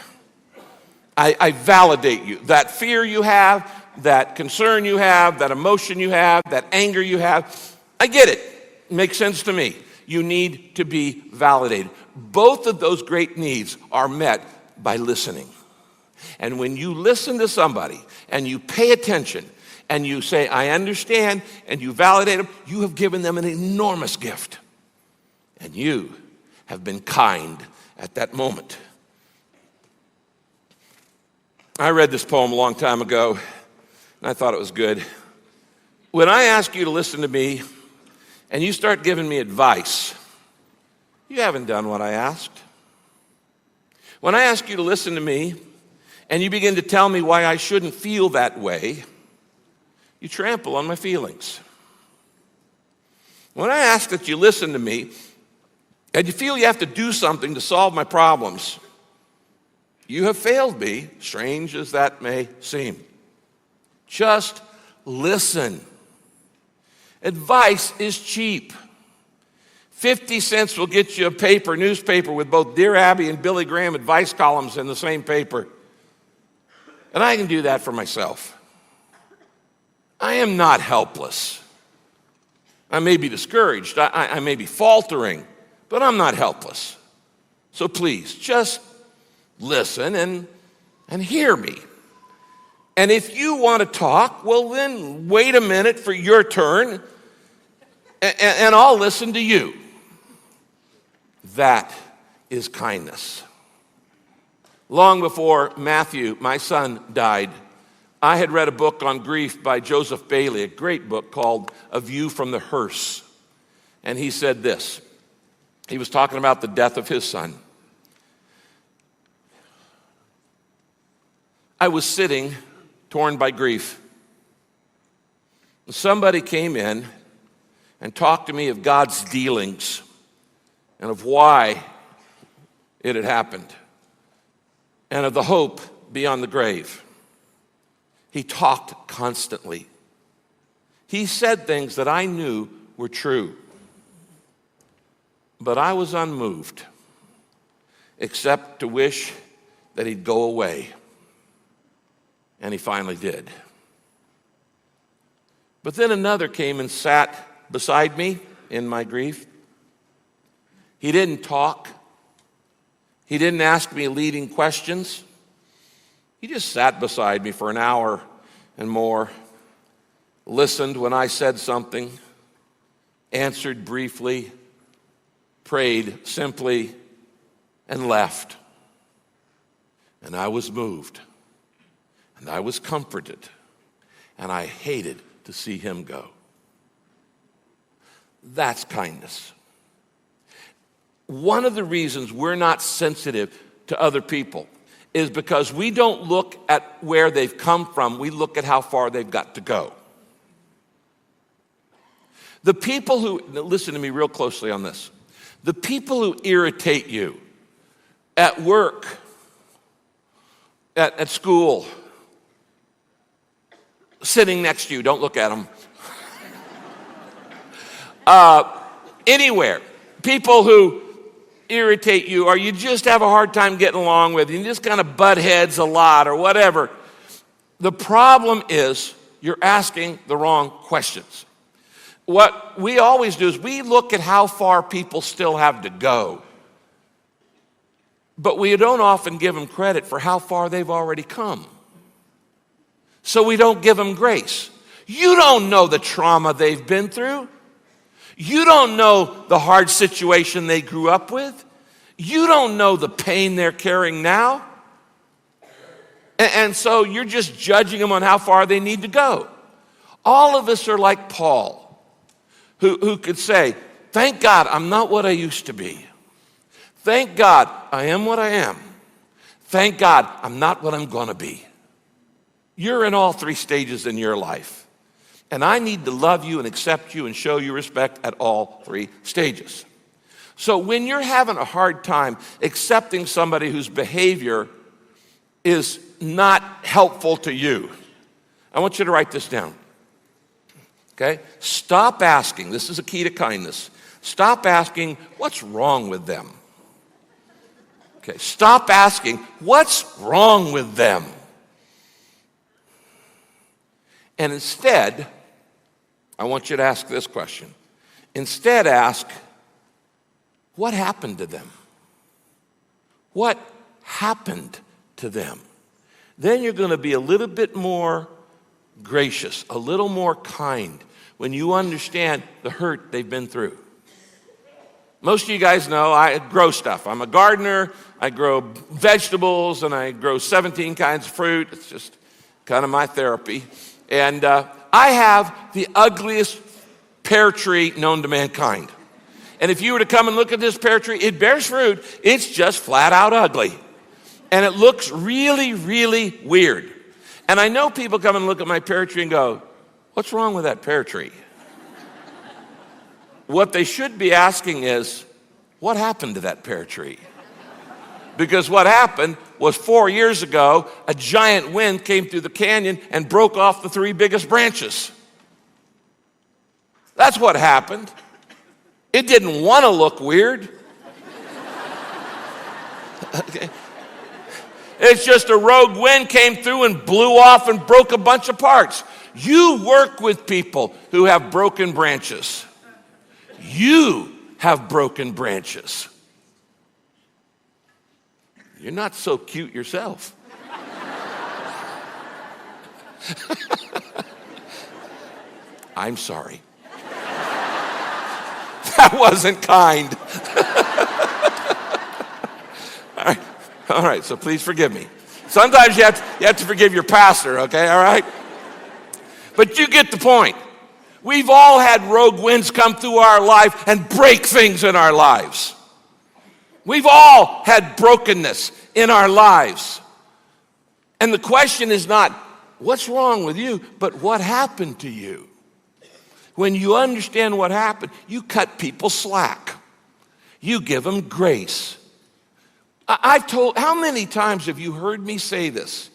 Speaker 1: I validate you. That fear you have, that concern you have, that emotion you have, that anger you have, I get it. It makes sense to me. You need to be validated. Both of those great needs are met by listening. And when you listen to somebody and you pay attention and you say, I understand, and you validate them, you have given them an enormous gift. And you have been kind at that moment. I read this poem a long time ago, and I thought it was good. When I ask you to listen to me, and you start giving me advice, you haven't done what I asked. When I ask you to listen to me, and you begin to tell me why I shouldn't feel that way, you trample on my feelings. When I ask that you listen to me, and you feel you have to do something to solve my problems, you have failed me, strange as that may seem. Just listen. Advice is cheap. 50 cents will get you a newspaper with both Dear Abby and Billy Graham advice columns in the same paper. And I can do that for myself. I am not helpless. I may be discouraged, I may be faltering, but I'm not helpless. So please, just listen and hear me. And if you want to talk, well then wait a minute for your turn, and I'll listen to you. That is kindness. Long before Matthew, my son, died, I had read a book on grief by Joseph Bailey, a great book called A View from the Hearse. And he said this. He was talking about the death of his son. I was sitting, torn by grief. Somebody came in and talked to me of God's dealings and of why it had happened and of the hope beyond the grave. He talked constantly. He said things that I knew were true, but I was unmoved, except to wish that he'd go away. And he finally did. But then another came and sat beside me in my grief. He didn't talk. He didn't ask me leading questions. He just sat beside me for an hour and more, listened when I said something, answered briefly, prayed simply, and left. And I was moved, and I was comforted, and I hated to see him go. That's kindness. One of the reasons we're not sensitive to other people is because we don't look at where they've come from, we look at how far they've got to go. The people who, listen to me real closely on this, the people who irritate you at work, at school, sitting next to you, don't look at them, anywhere, people who irritate you or you just have a hard time getting along with, you just kind of butt heads a lot or whatever. The problem is you're asking the wrong questions. What we always do is we look at how far people still have to go, but we don't often give them credit for how far they've already come. So we don't give them grace. You don't know the trauma they've been through. You don't know the hard situation they grew up with. You don't know the pain they're carrying now. And so you're just judging them on how far they need to go. All of us are like Paul, who could say, thank God I'm not what I used to be. Thank God I am what I am. Thank God I'm not what I'm going to be. You're in all three stages in your life. And I need to love you and accept you and show you respect at all three stages. So when you're having a hard time accepting somebody whose behavior is not helpful to you, I want you to write this down. Okay? Stop asking. This is a key to kindness. Stop asking, what's wrong with them? Okay, stop asking, what's wrong with them? And instead, I want you to ask this question. Instead, ask, what happened to them? What happened to them? Then you're going to be a little bit more gracious, a little more kind when you understand the hurt they've been through. Most of you guys know I grow stuff. I'm a gardener. I grow vegetables, and I grow 17 kinds of fruit. It's just kind of my therapy. And I have the ugliest pear tree known to mankind. And if you were to come and look at this pear tree, it bears fruit. It's just flat out ugly. And it looks really, really weird. And I know people come and look at my pear tree and go, what's wrong with that pear tree? What they should be asking is, what happened to that pear tree? Because what happened was 4 years ago, a giant wind came through the canyon and broke off the 3 biggest branches. That's what happened. It didn't want to look weird. Okay. It's just a rogue wind came through and blew off and broke a bunch of parts. You work with people who have broken branches. You have broken branches. You're not so cute yourself. I'm sorry. That wasn't kind. All right, so please forgive me. Sometimes you have to forgive your pastor, okay, all right? But you get the point. We've all had rogue winds come through our life and break things in our lives. We've all had brokenness in our lives. And the question is not, what's wrong with you, but what happened to you? When you understand what happened, you cut people slack. You give them grace. I've told, how many times have you heard me say this?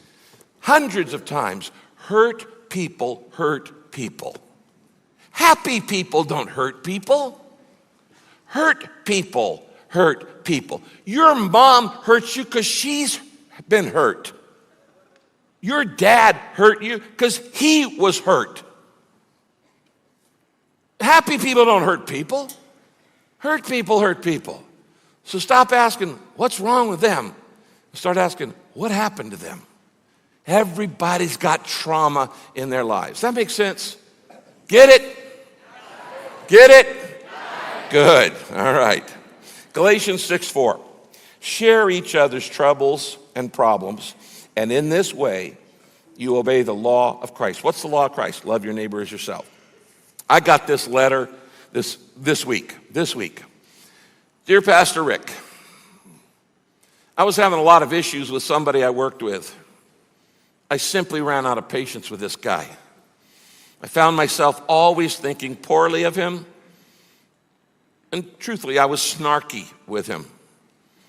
Speaker 1: Hundreds of times. Hurt people hurt people. Happy people don't hurt people. Hurt people hurt people. Your mom hurts you because she's been hurt. Your dad hurt you because he was hurt. Happy people don't hurt people. Hurt people hurt people. So stop asking, what's wrong with them? Start asking, what happened to them? Everybody's got trauma in their lives. That makes sense? Get it? Get it? Good. All right. Galatians 6:4. Share each other's troubles and problems, and in this way, you obey the law of Christ. What's the law of Christ? Love your neighbor as yourself. I got this letter this week. Dear Pastor Rick, I was having a lot of issues with somebody I worked with. I simply ran out of patience with this guy. I found myself always thinking poorly of him. And truthfully, I was snarky with him.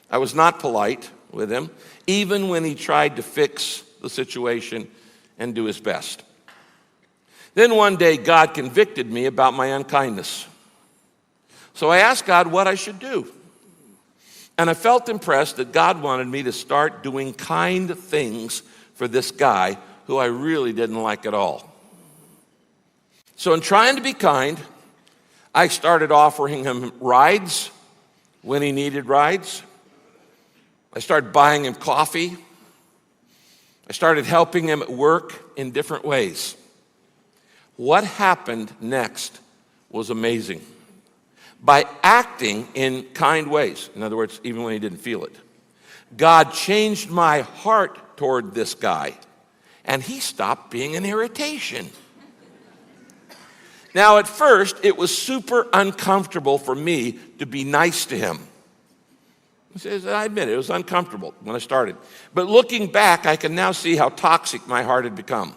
Speaker 1: I was not polite with him, even when he tried to fix the situation and do his best. Then one day, God convicted me about my unkindness. So I asked God what I should do. And I felt impressed that God wanted me to start doing kind things for this guy who I really didn't like at all. So in trying to be kind, I started offering him rides when he needed rides. I started buying him coffee. I started helping him at work in different ways. What happened next was amazing. By acting in kind ways, in other words, even when he didn't feel it, God changed my heart toward this guy, and he stopped being an irritation. Now, at first, it was super uncomfortable for me to be nice to him. I admit it was uncomfortable when I started. But looking back, I can now see how toxic my heart had become.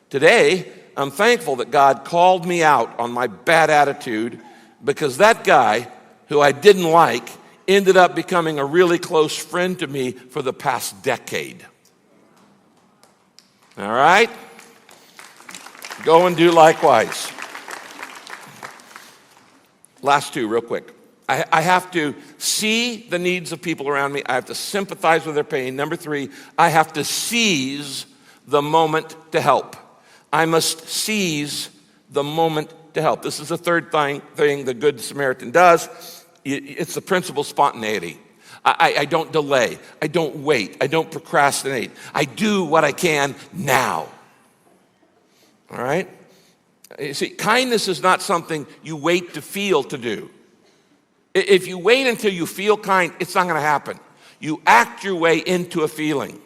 Speaker 1: Today, I'm thankful that God called me out on my bad attitude, because that guy, who I didn't like, ended up becoming a really close friend to me for the past decade. All right? Go and do likewise. Last two, real quick. I have to see the needs of people around me. I have to sympathize with their pain. Number three, I have to seize the moment to help. I must seize the moment to help. This is the third thing the Good Samaritan does. It's the principle of spontaneity. I don't delay. I don't wait. I don't procrastinate. I do what I can now. All right? You see, kindness is not something you wait to feel to do. If you wait until you feel kind, it's not going to happen. You act your way into a feeling.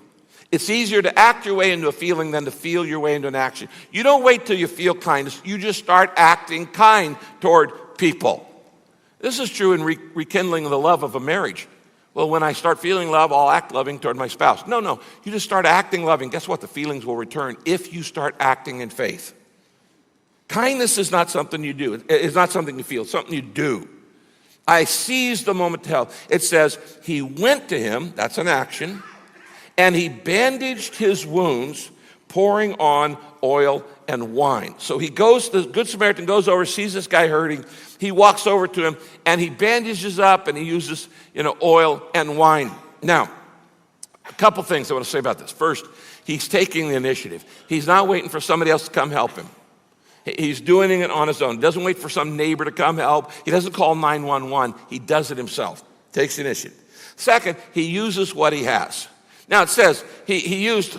Speaker 1: It's easier to act your way into a feeling than to feel your way into an action. You don't wait till you feel kindness. You just start acting kind toward people. This is true in rekindling the love of a marriage. Well, when I start feeling love, I'll act loving toward my spouse. No. You just start acting loving. Guess what? The feelings will return if you start acting in faith. Kindness is not something you do. It's not something you feel. It's something you do. I seized the moment to help. It says, he went to him, that's an action, and he bandaged his wounds, pouring on oil and wine. So he goes, the Good Samaritan goes over, sees this guy hurting. He walks over to him and he bandages up and he uses, oil and wine. Now, a couple things I want to say about this. First, he's taking the initiative. He's not waiting for somebody else to come help him. He's doing it on his own. He doesn't wait for some neighbor to come help. He doesn't call 911. He does it himself. Takes the initiative. Second, he uses what he has. Now it says he used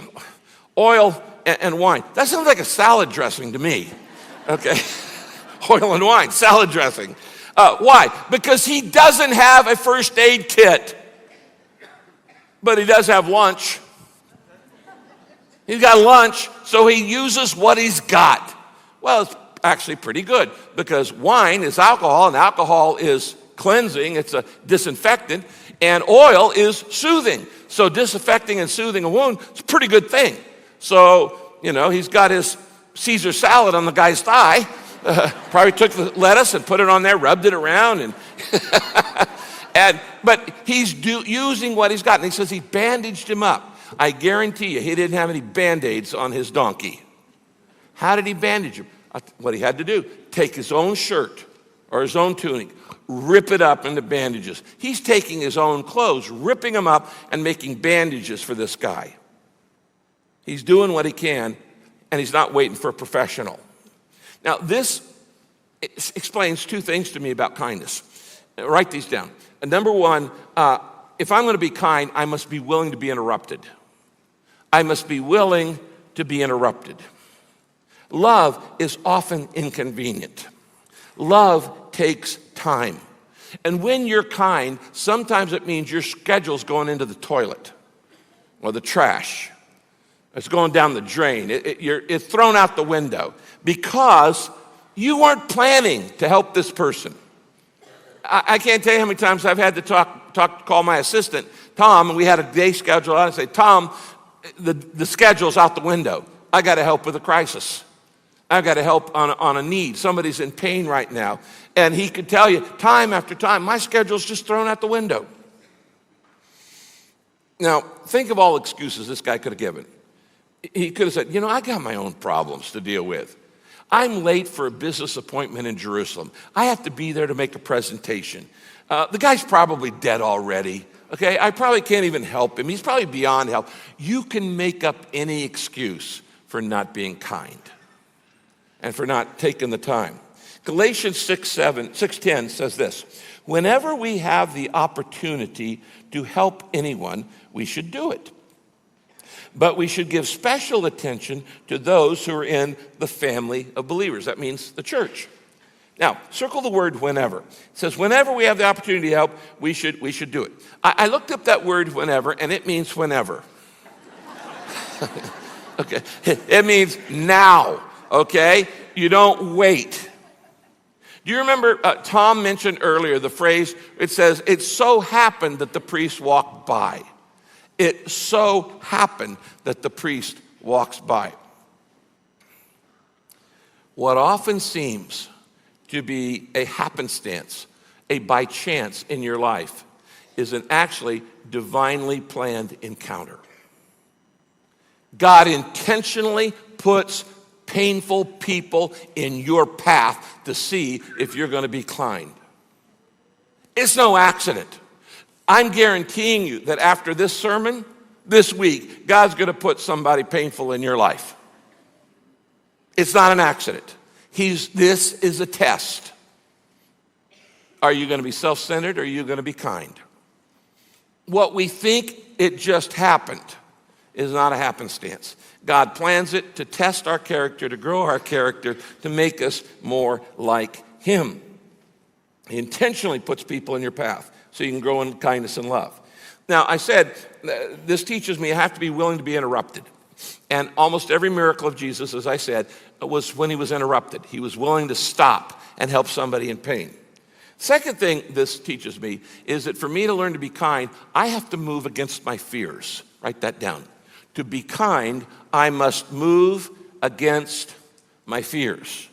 Speaker 1: oil and wine. That sounds like a salad dressing to me. Okay, oil and wine, salad dressing. Why? Because he doesn't have a first aid kit, but he does have lunch. He's got lunch, so he uses what he's got. Well, it's actually pretty good because wine is alcohol, and alcohol is cleansing. It's a disinfectant, and oil is soothing. So disinfecting and soothing a wound is a pretty good thing. So, he's got his Caesar salad on the guy's thigh. Probably took the lettuce and put it on there, rubbed it around, but he's using what he's got. And he says he bandaged him up. I guarantee you, he didn't have any Band-Aids on his donkey. How did he bandage him? What he had to do, take his own shirt or his own tunic, rip it up into bandages. He's taking his own clothes, ripping them up and making bandages for this guy. He's doing what he can, and he's not waiting for a professional. Now, this explains two things to me about kindness. Write these down. Number one, if I'm going to be kind, I must be willing to be interrupted. I must be willing to be interrupted. Love is often inconvenient. Love takes time. And when you're kind, sometimes it means your schedule's going into the toilet or the trash. It's going down the drain. It's thrown out the window because you weren't planning to help this person. I can't tell you how many times I've had to call my assistant, Tom, and we had a day schedule. I say, Tom, the schedule's out the window. I got to help with a crisis. I've got to help on a need. Somebody's in pain right now. And he could tell you time after time, my schedule's just thrown out the window. Now, think of all excuses this guy could have given. He could have said, I got my own problems to deal with. I'm late for a business appointment in Jerusalem. I have to be there to make a presentation. The guy's probably dead already. Okay, I probably can't even help him. He's probably beyond help. You can make up any excuse for not being kind and for not taking the time. Galatians 6:10 says this: whenever we have the opportunity to help anyone, we should do it. But we should give special attention to those who are in the family of believers. That means the church. Now, circle the word whenever. It says whenever we have the opportunity to help, we should do it. I looked up that word whenever, and it means whenever. Okay, it means now. Okay, you don't wait. Do you remember Tom mentioned earlier the phrase? It says, "It so happened that the priest walked by." It so happened that the priest walks by. What often seems to be a happenstance, a by chance in your life, is an actually divinely planned encounter. God intentionally puts painful people in your path to see if you're going to be kind. It's no accident. I'm guaranteeing you that after this sermon, this week, God's going to put somebody painful in your life. It's not an accident. This is a test. Are you going to be self-centered or are you going to be kind? What we think it just happened is not a happenstance. God plans it to test our character, to grow our character, to make us more like Him. He intentionally puts people in your path so you can grow in kindness and love. Now, I said, this teaches me I have to be willing to be interrupted. And almost every miracle of Jesus, as I said, was when He was interrupted. He was willing to stop and help somebody in pain. Second thing this teaches me is that for me to learn to be kind, I have to move against my fears. Write that down. To be kind, I must move against my fears.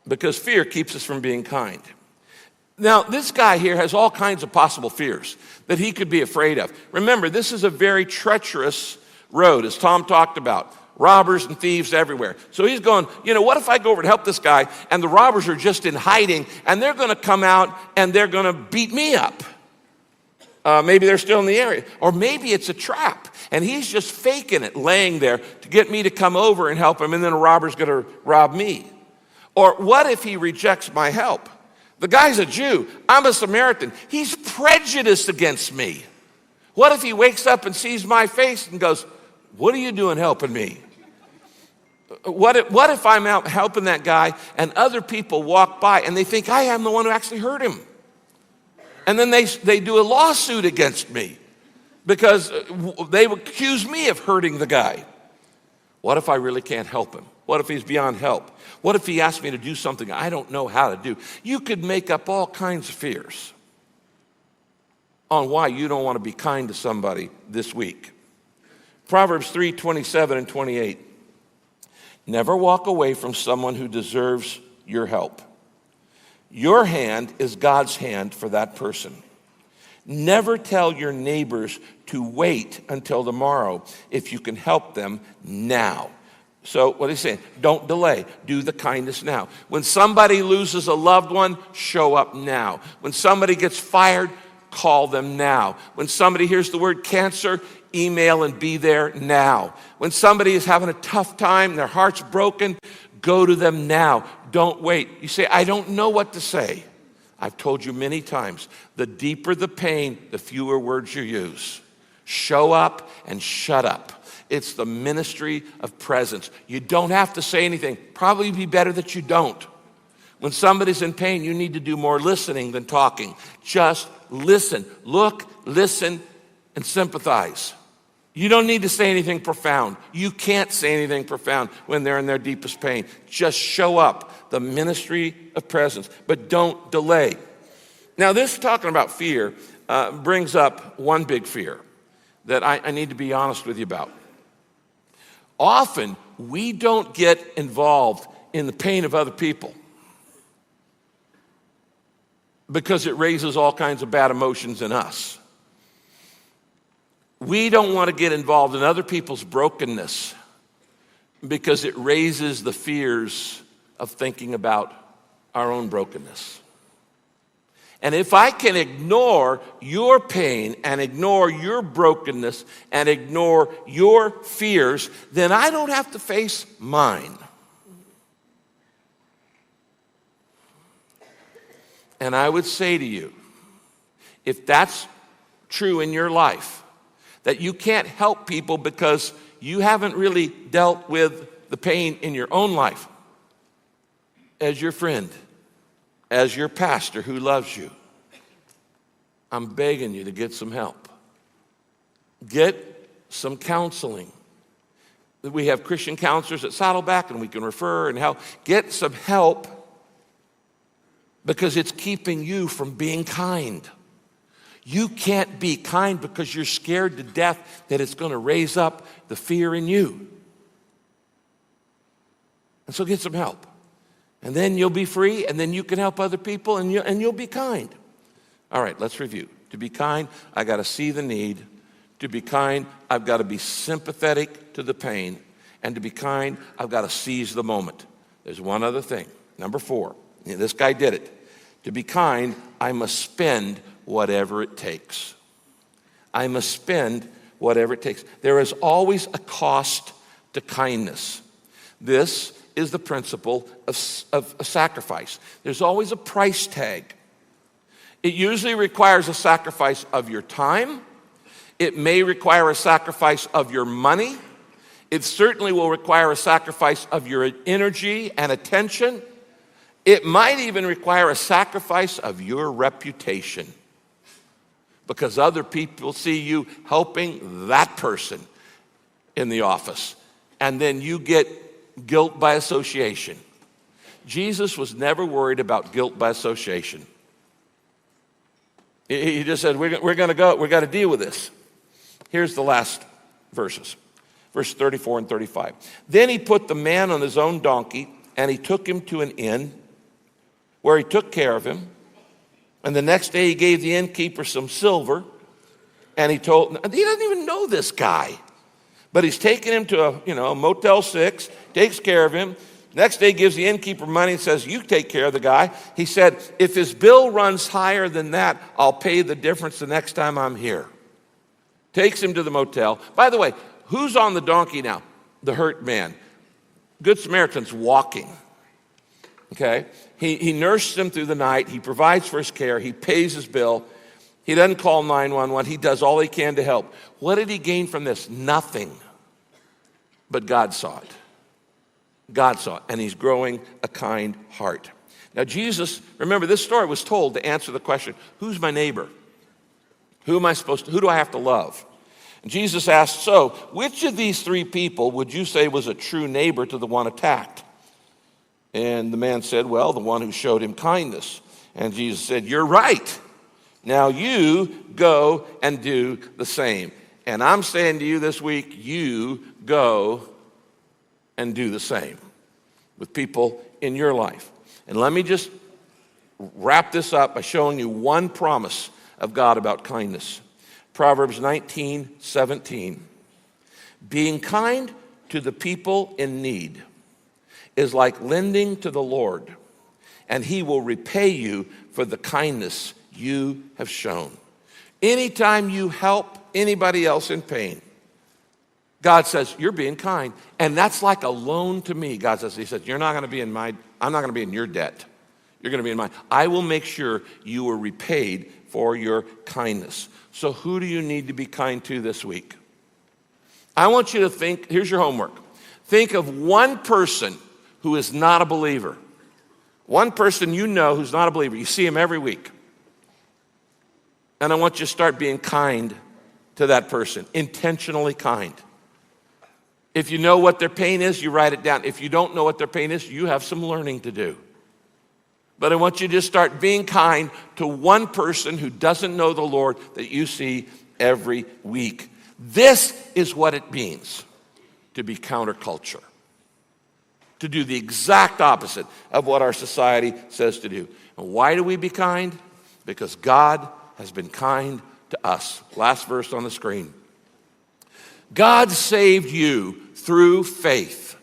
Speaker 1: Because fear keeps us from being kind. Now, this guy here has all kinds of possible fears that he could be afraid of. Remember, this is a very treacherous road, as Tom talked about. Robbers and thieves everywhere. So he's going, what if I go over to help this guy and the robbers are just in hiding and they're going to come out and they're going to beat me up? Maybe they're still in the area. Or maybe it's a trap and he's just faking it, laying there to get me to come over and help him, and then a robber's going to rob me. Or what if he rejects my help? The guy's a Jew. I'm a Samaritan. He's prejudiced against me. What if he wakes up and sees my face and goes, what are you doing helping me? What if I'm out helping that guy and other people walk by and they think I am the one who actually hurt him? And then they do a lawsuit against me because they accuse me of hurting the guy. What if I really can't help him? What if he's beyond help? What if he asks me to do something I don't know how to do? You could make up all kinds of fears on why you don't want to be kind to somebody this week. Proverbs 3:27 and 28. Never walk away from someone who deserves your help. Your hand is God's hand for that person. Never tell your neighbors to wait until tomorrow if you can help them now. So what he's saying, don't delay. Do the kindness now. When somebody loses a loved one, show up now. When somebody gets fired, call them now. When somebody hears the word cancer, email and be there now. When somebody is having a tough time, their heart's broken, go to them now. Don't wait. You say, I don't know what to say. I've told you many times, the deeper the pain, the fewer words you use. Show up and shut up. It's the ministry of presence. You don't have to say anything. Probably be better that you don't. When somebody's in pain, you need to do more listening than talking. Just listen. Look, listen, and sympathize. You don't need to say anything profound. You can't say anything profound when they're in their deepest pain. Just show up, the ministry of presence, but don't delay. Now, this talking about fear brings up one big fear that I need to be honest with you about. Often, we don't get involved in the pain of other people because it raises all kinds of bad emotions in us. We don't want to get involved in other people's brokenness because it raises the fears of thinking about our own brokenness. And if I can ignore your pain and ignore your brokenness and ignore your fears, then I don't have to face mine. And I would say to you, if that's true in your life, that you can't help people because you haven't really dealt with the pain in your own life, as your friend, as your pastor who loves you, I'm begging you to get some help. Get some counseling. We have Christian counselors at Saddleback and we can refer and help. Get some help because it's keeping you from being kind. You can't be kind because you're scared to death that it's going to raise up the fear in you. And so get some help. And then you'll be free, and then you can help other people, and you'll be kind. All right, let's review. To be kind, I got to see the need. To be kind, I've got to be sympathetic to the pain. And to be kind, I've got to seize the moment. There's one other thing. Number 4. This guy did it. To be kind, I must spend whatever it takes. I must spend whatever it takes. There is always a cost to kindness. This is the principle of sacrifice. There's always a price tag. It usually requires a sacrifice of your time. It may require a sacrifice of your money. It certainly will require a sacrifice of your energy and attention. It might even require a sacrifice of your reputation, because other people see you helping that person in the office, and then you get guilt by association. Jesus was never worried about guilt by association. He just said, we're going to go, we've got to deal with this. Here's the last verses, verse 34 and 35. Then he put the man on his own donkey, and he took him to an inn where he took care of him. And the next day he gave the innkeeper some silver, and he doesn't even know this guy. But he's taking him to a Motel 6, takes care of him. Next day gives the innkeeper money and says, you take care of the guy. He said, if his bill runs higher than that, I'll pay the difference the next time I'm here. Takes him to the motel. By the way, who's on the donkey now? The hurt man. Good Samaritan's walking. Okay? He nurses him through the night. He provides for his care. He pays his bill. He doesn't call 911. He does all he can to help. What did he gain from this? Nothing. But God saw it. God saw it, and he's growing a kind heart. Now Jesus, remember this story was told to answer the question, who's my neighbor? Who do I have to love? And Jesus asked, so which of these three people would you say was a true neighbor to the one attacked? And the man said, well, the one who showed him kindness. And Jesus said, you're right. Now you go and do the same. And I'm saying to you this week, you go and do the same with people in your life. And let me just wrap this up by showing you one promise of God about kindness. Proverbs 19:17. Being kind to the people in need is like lending to the Lord, and he will repay you for the kindness you have shown. Anytime you help anybody else in pain, God says, you're being kind. And that's like a loan to me. God says, he says, I'm not going to be in your debt. You're going to be in mine. I will make sure you are repaid for your kindness. So who do you need to be kind to this week? I want you to think, here's your homework. Think of one person who is not a believer. One person you know who's not a believer. You see him every week. And I want you to start being kind to that person, intentionally kind. If you know what their pain is, you write it down. If you don't know what their pain is, you have some learning to do. But I want you to just start being kind to one person who doesn't know the Lord that you see every week. This is what it means to be counterculture. To do the exact opposite of what our society says to do. And why do we be kind? Because God has been kind to us. Last verse on the screen. God saved you through faith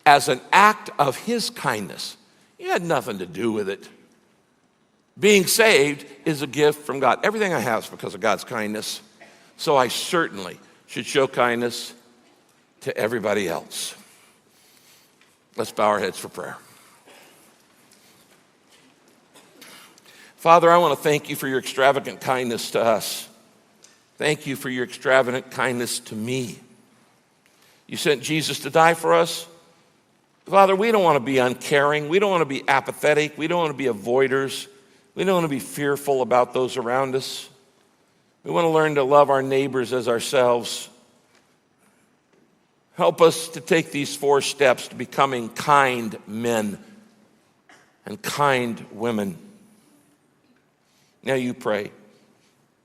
Speaker 1: as an act of his kindness. You had nothing to do with it. Being saved is a gift from God. Everything I have is because of God's kindness. So I certainly should show kindness to everybody else. Let's bow our heads for prayer. Father, I want to thank you for your extravagant kindness to us. Thank you for your extravagant kindness to me. You sent Jesus to die for us. Father, we don't want to be uncaring. We don't want to be apathetic. We don't want to be avoiders. We don't want to be fearful about those around us. We want to learn to love our neighbors as ourselves. Help us to take these 4 steps to becoming kind men and kind women. Now you pray.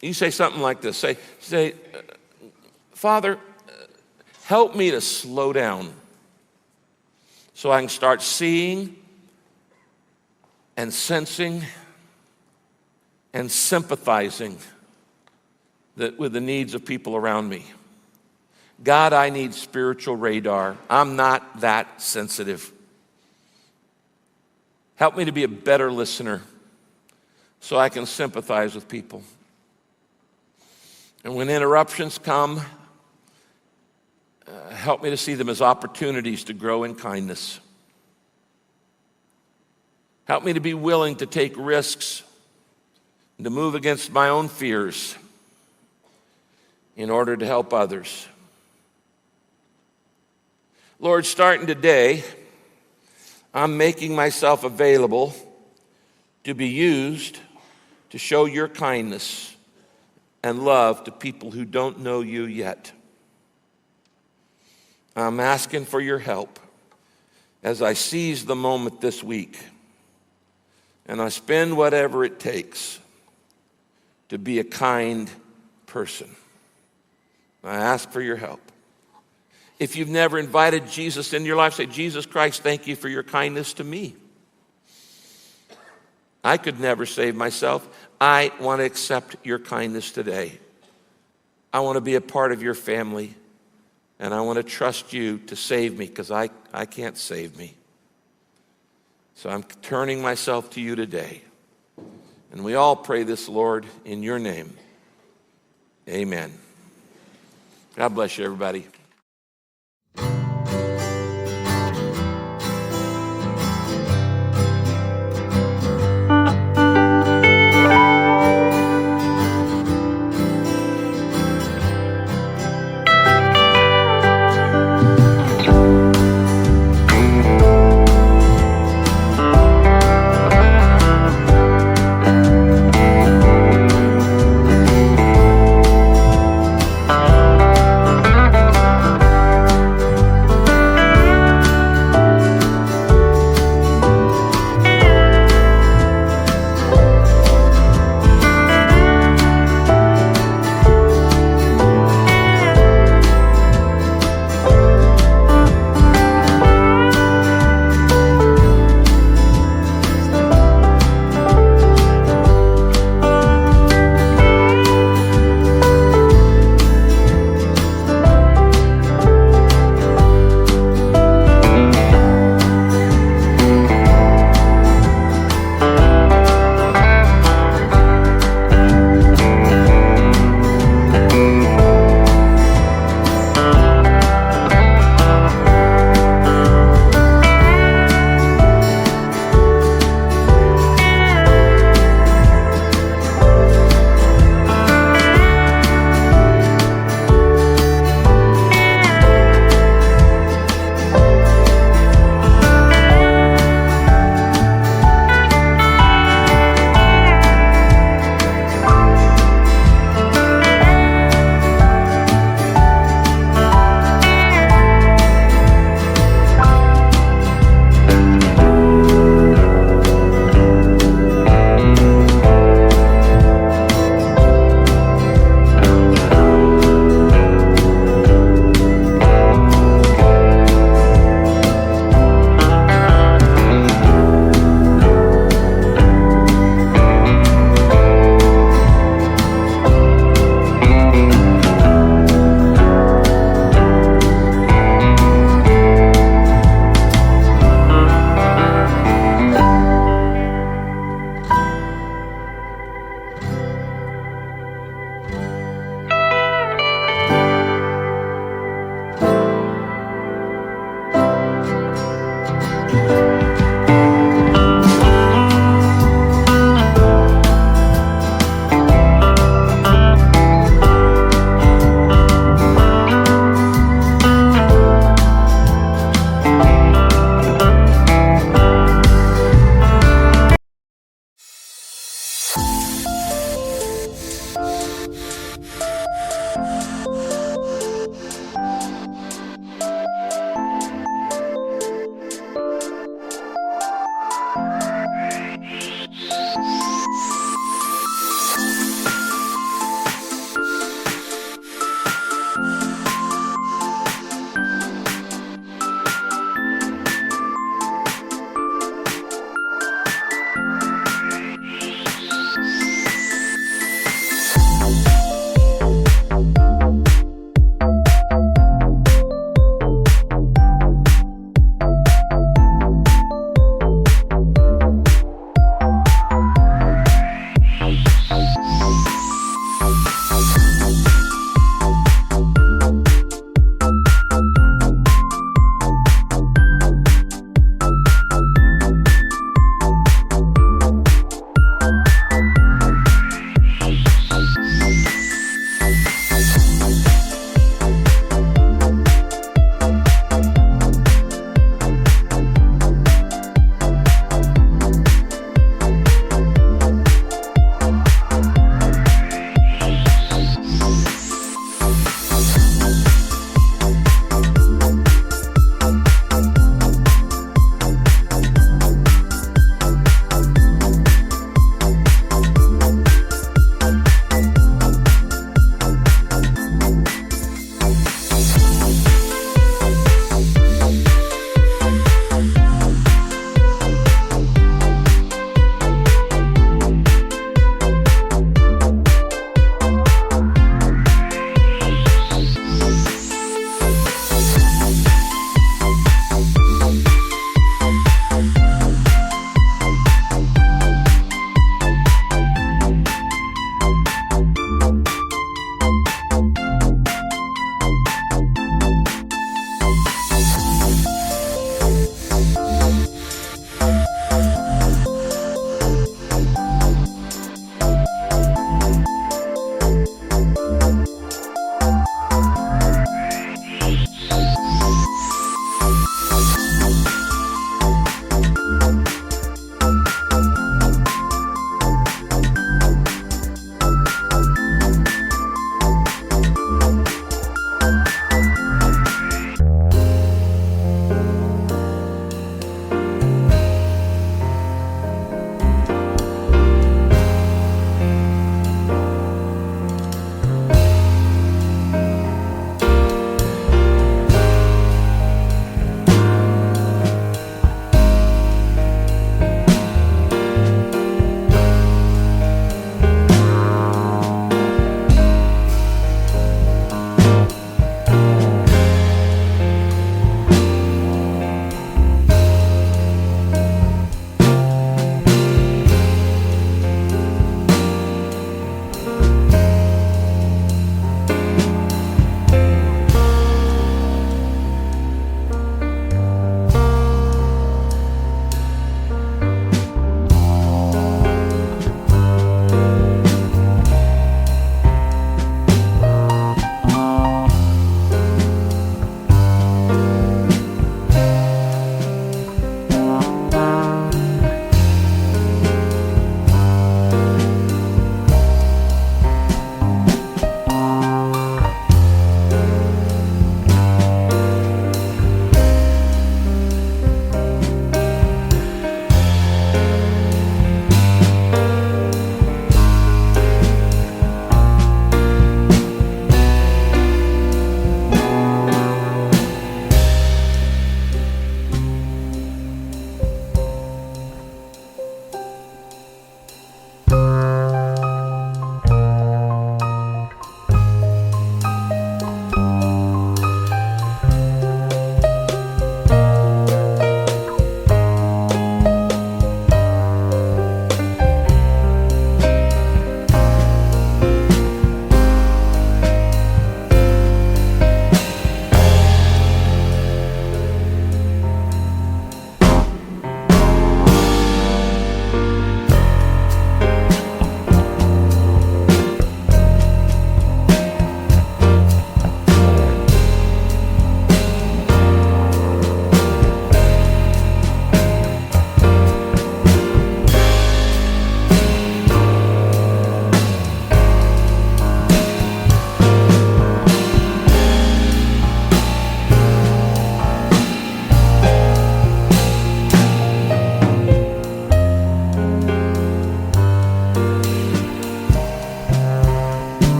Speaker 1: You say something like this. Say, Father, help me to slow down so I can start seeing and sensing and sympathizing with the needs of people around me. God, I need spiritual radar. I'm not that sensitive. Help me to be a better listener so I can sympathize with people. And when interruptions come, help me to see them as opportunities to grow in kindness. Help me to be willing to take risks and to move against my own fears in order to help others. Lord, starting today, I'm making myself available to be used to show your kindness and love to people who don't know you yet. I'm asking for your help as I seize the moment this week and I spend whatever it takes to be a kind person. I ask for your help. If you've never invited Jesus into your life, say, Jesus Christ, thank you for your kindness to me. I could never save myself. I want to accept your kindness today. I want to be a part of your family. And I want to trust you to save me because I can't save me. So I'm turning myself to you today. And we all pray this, Lord, in your name. Amen. God bless you, everybody.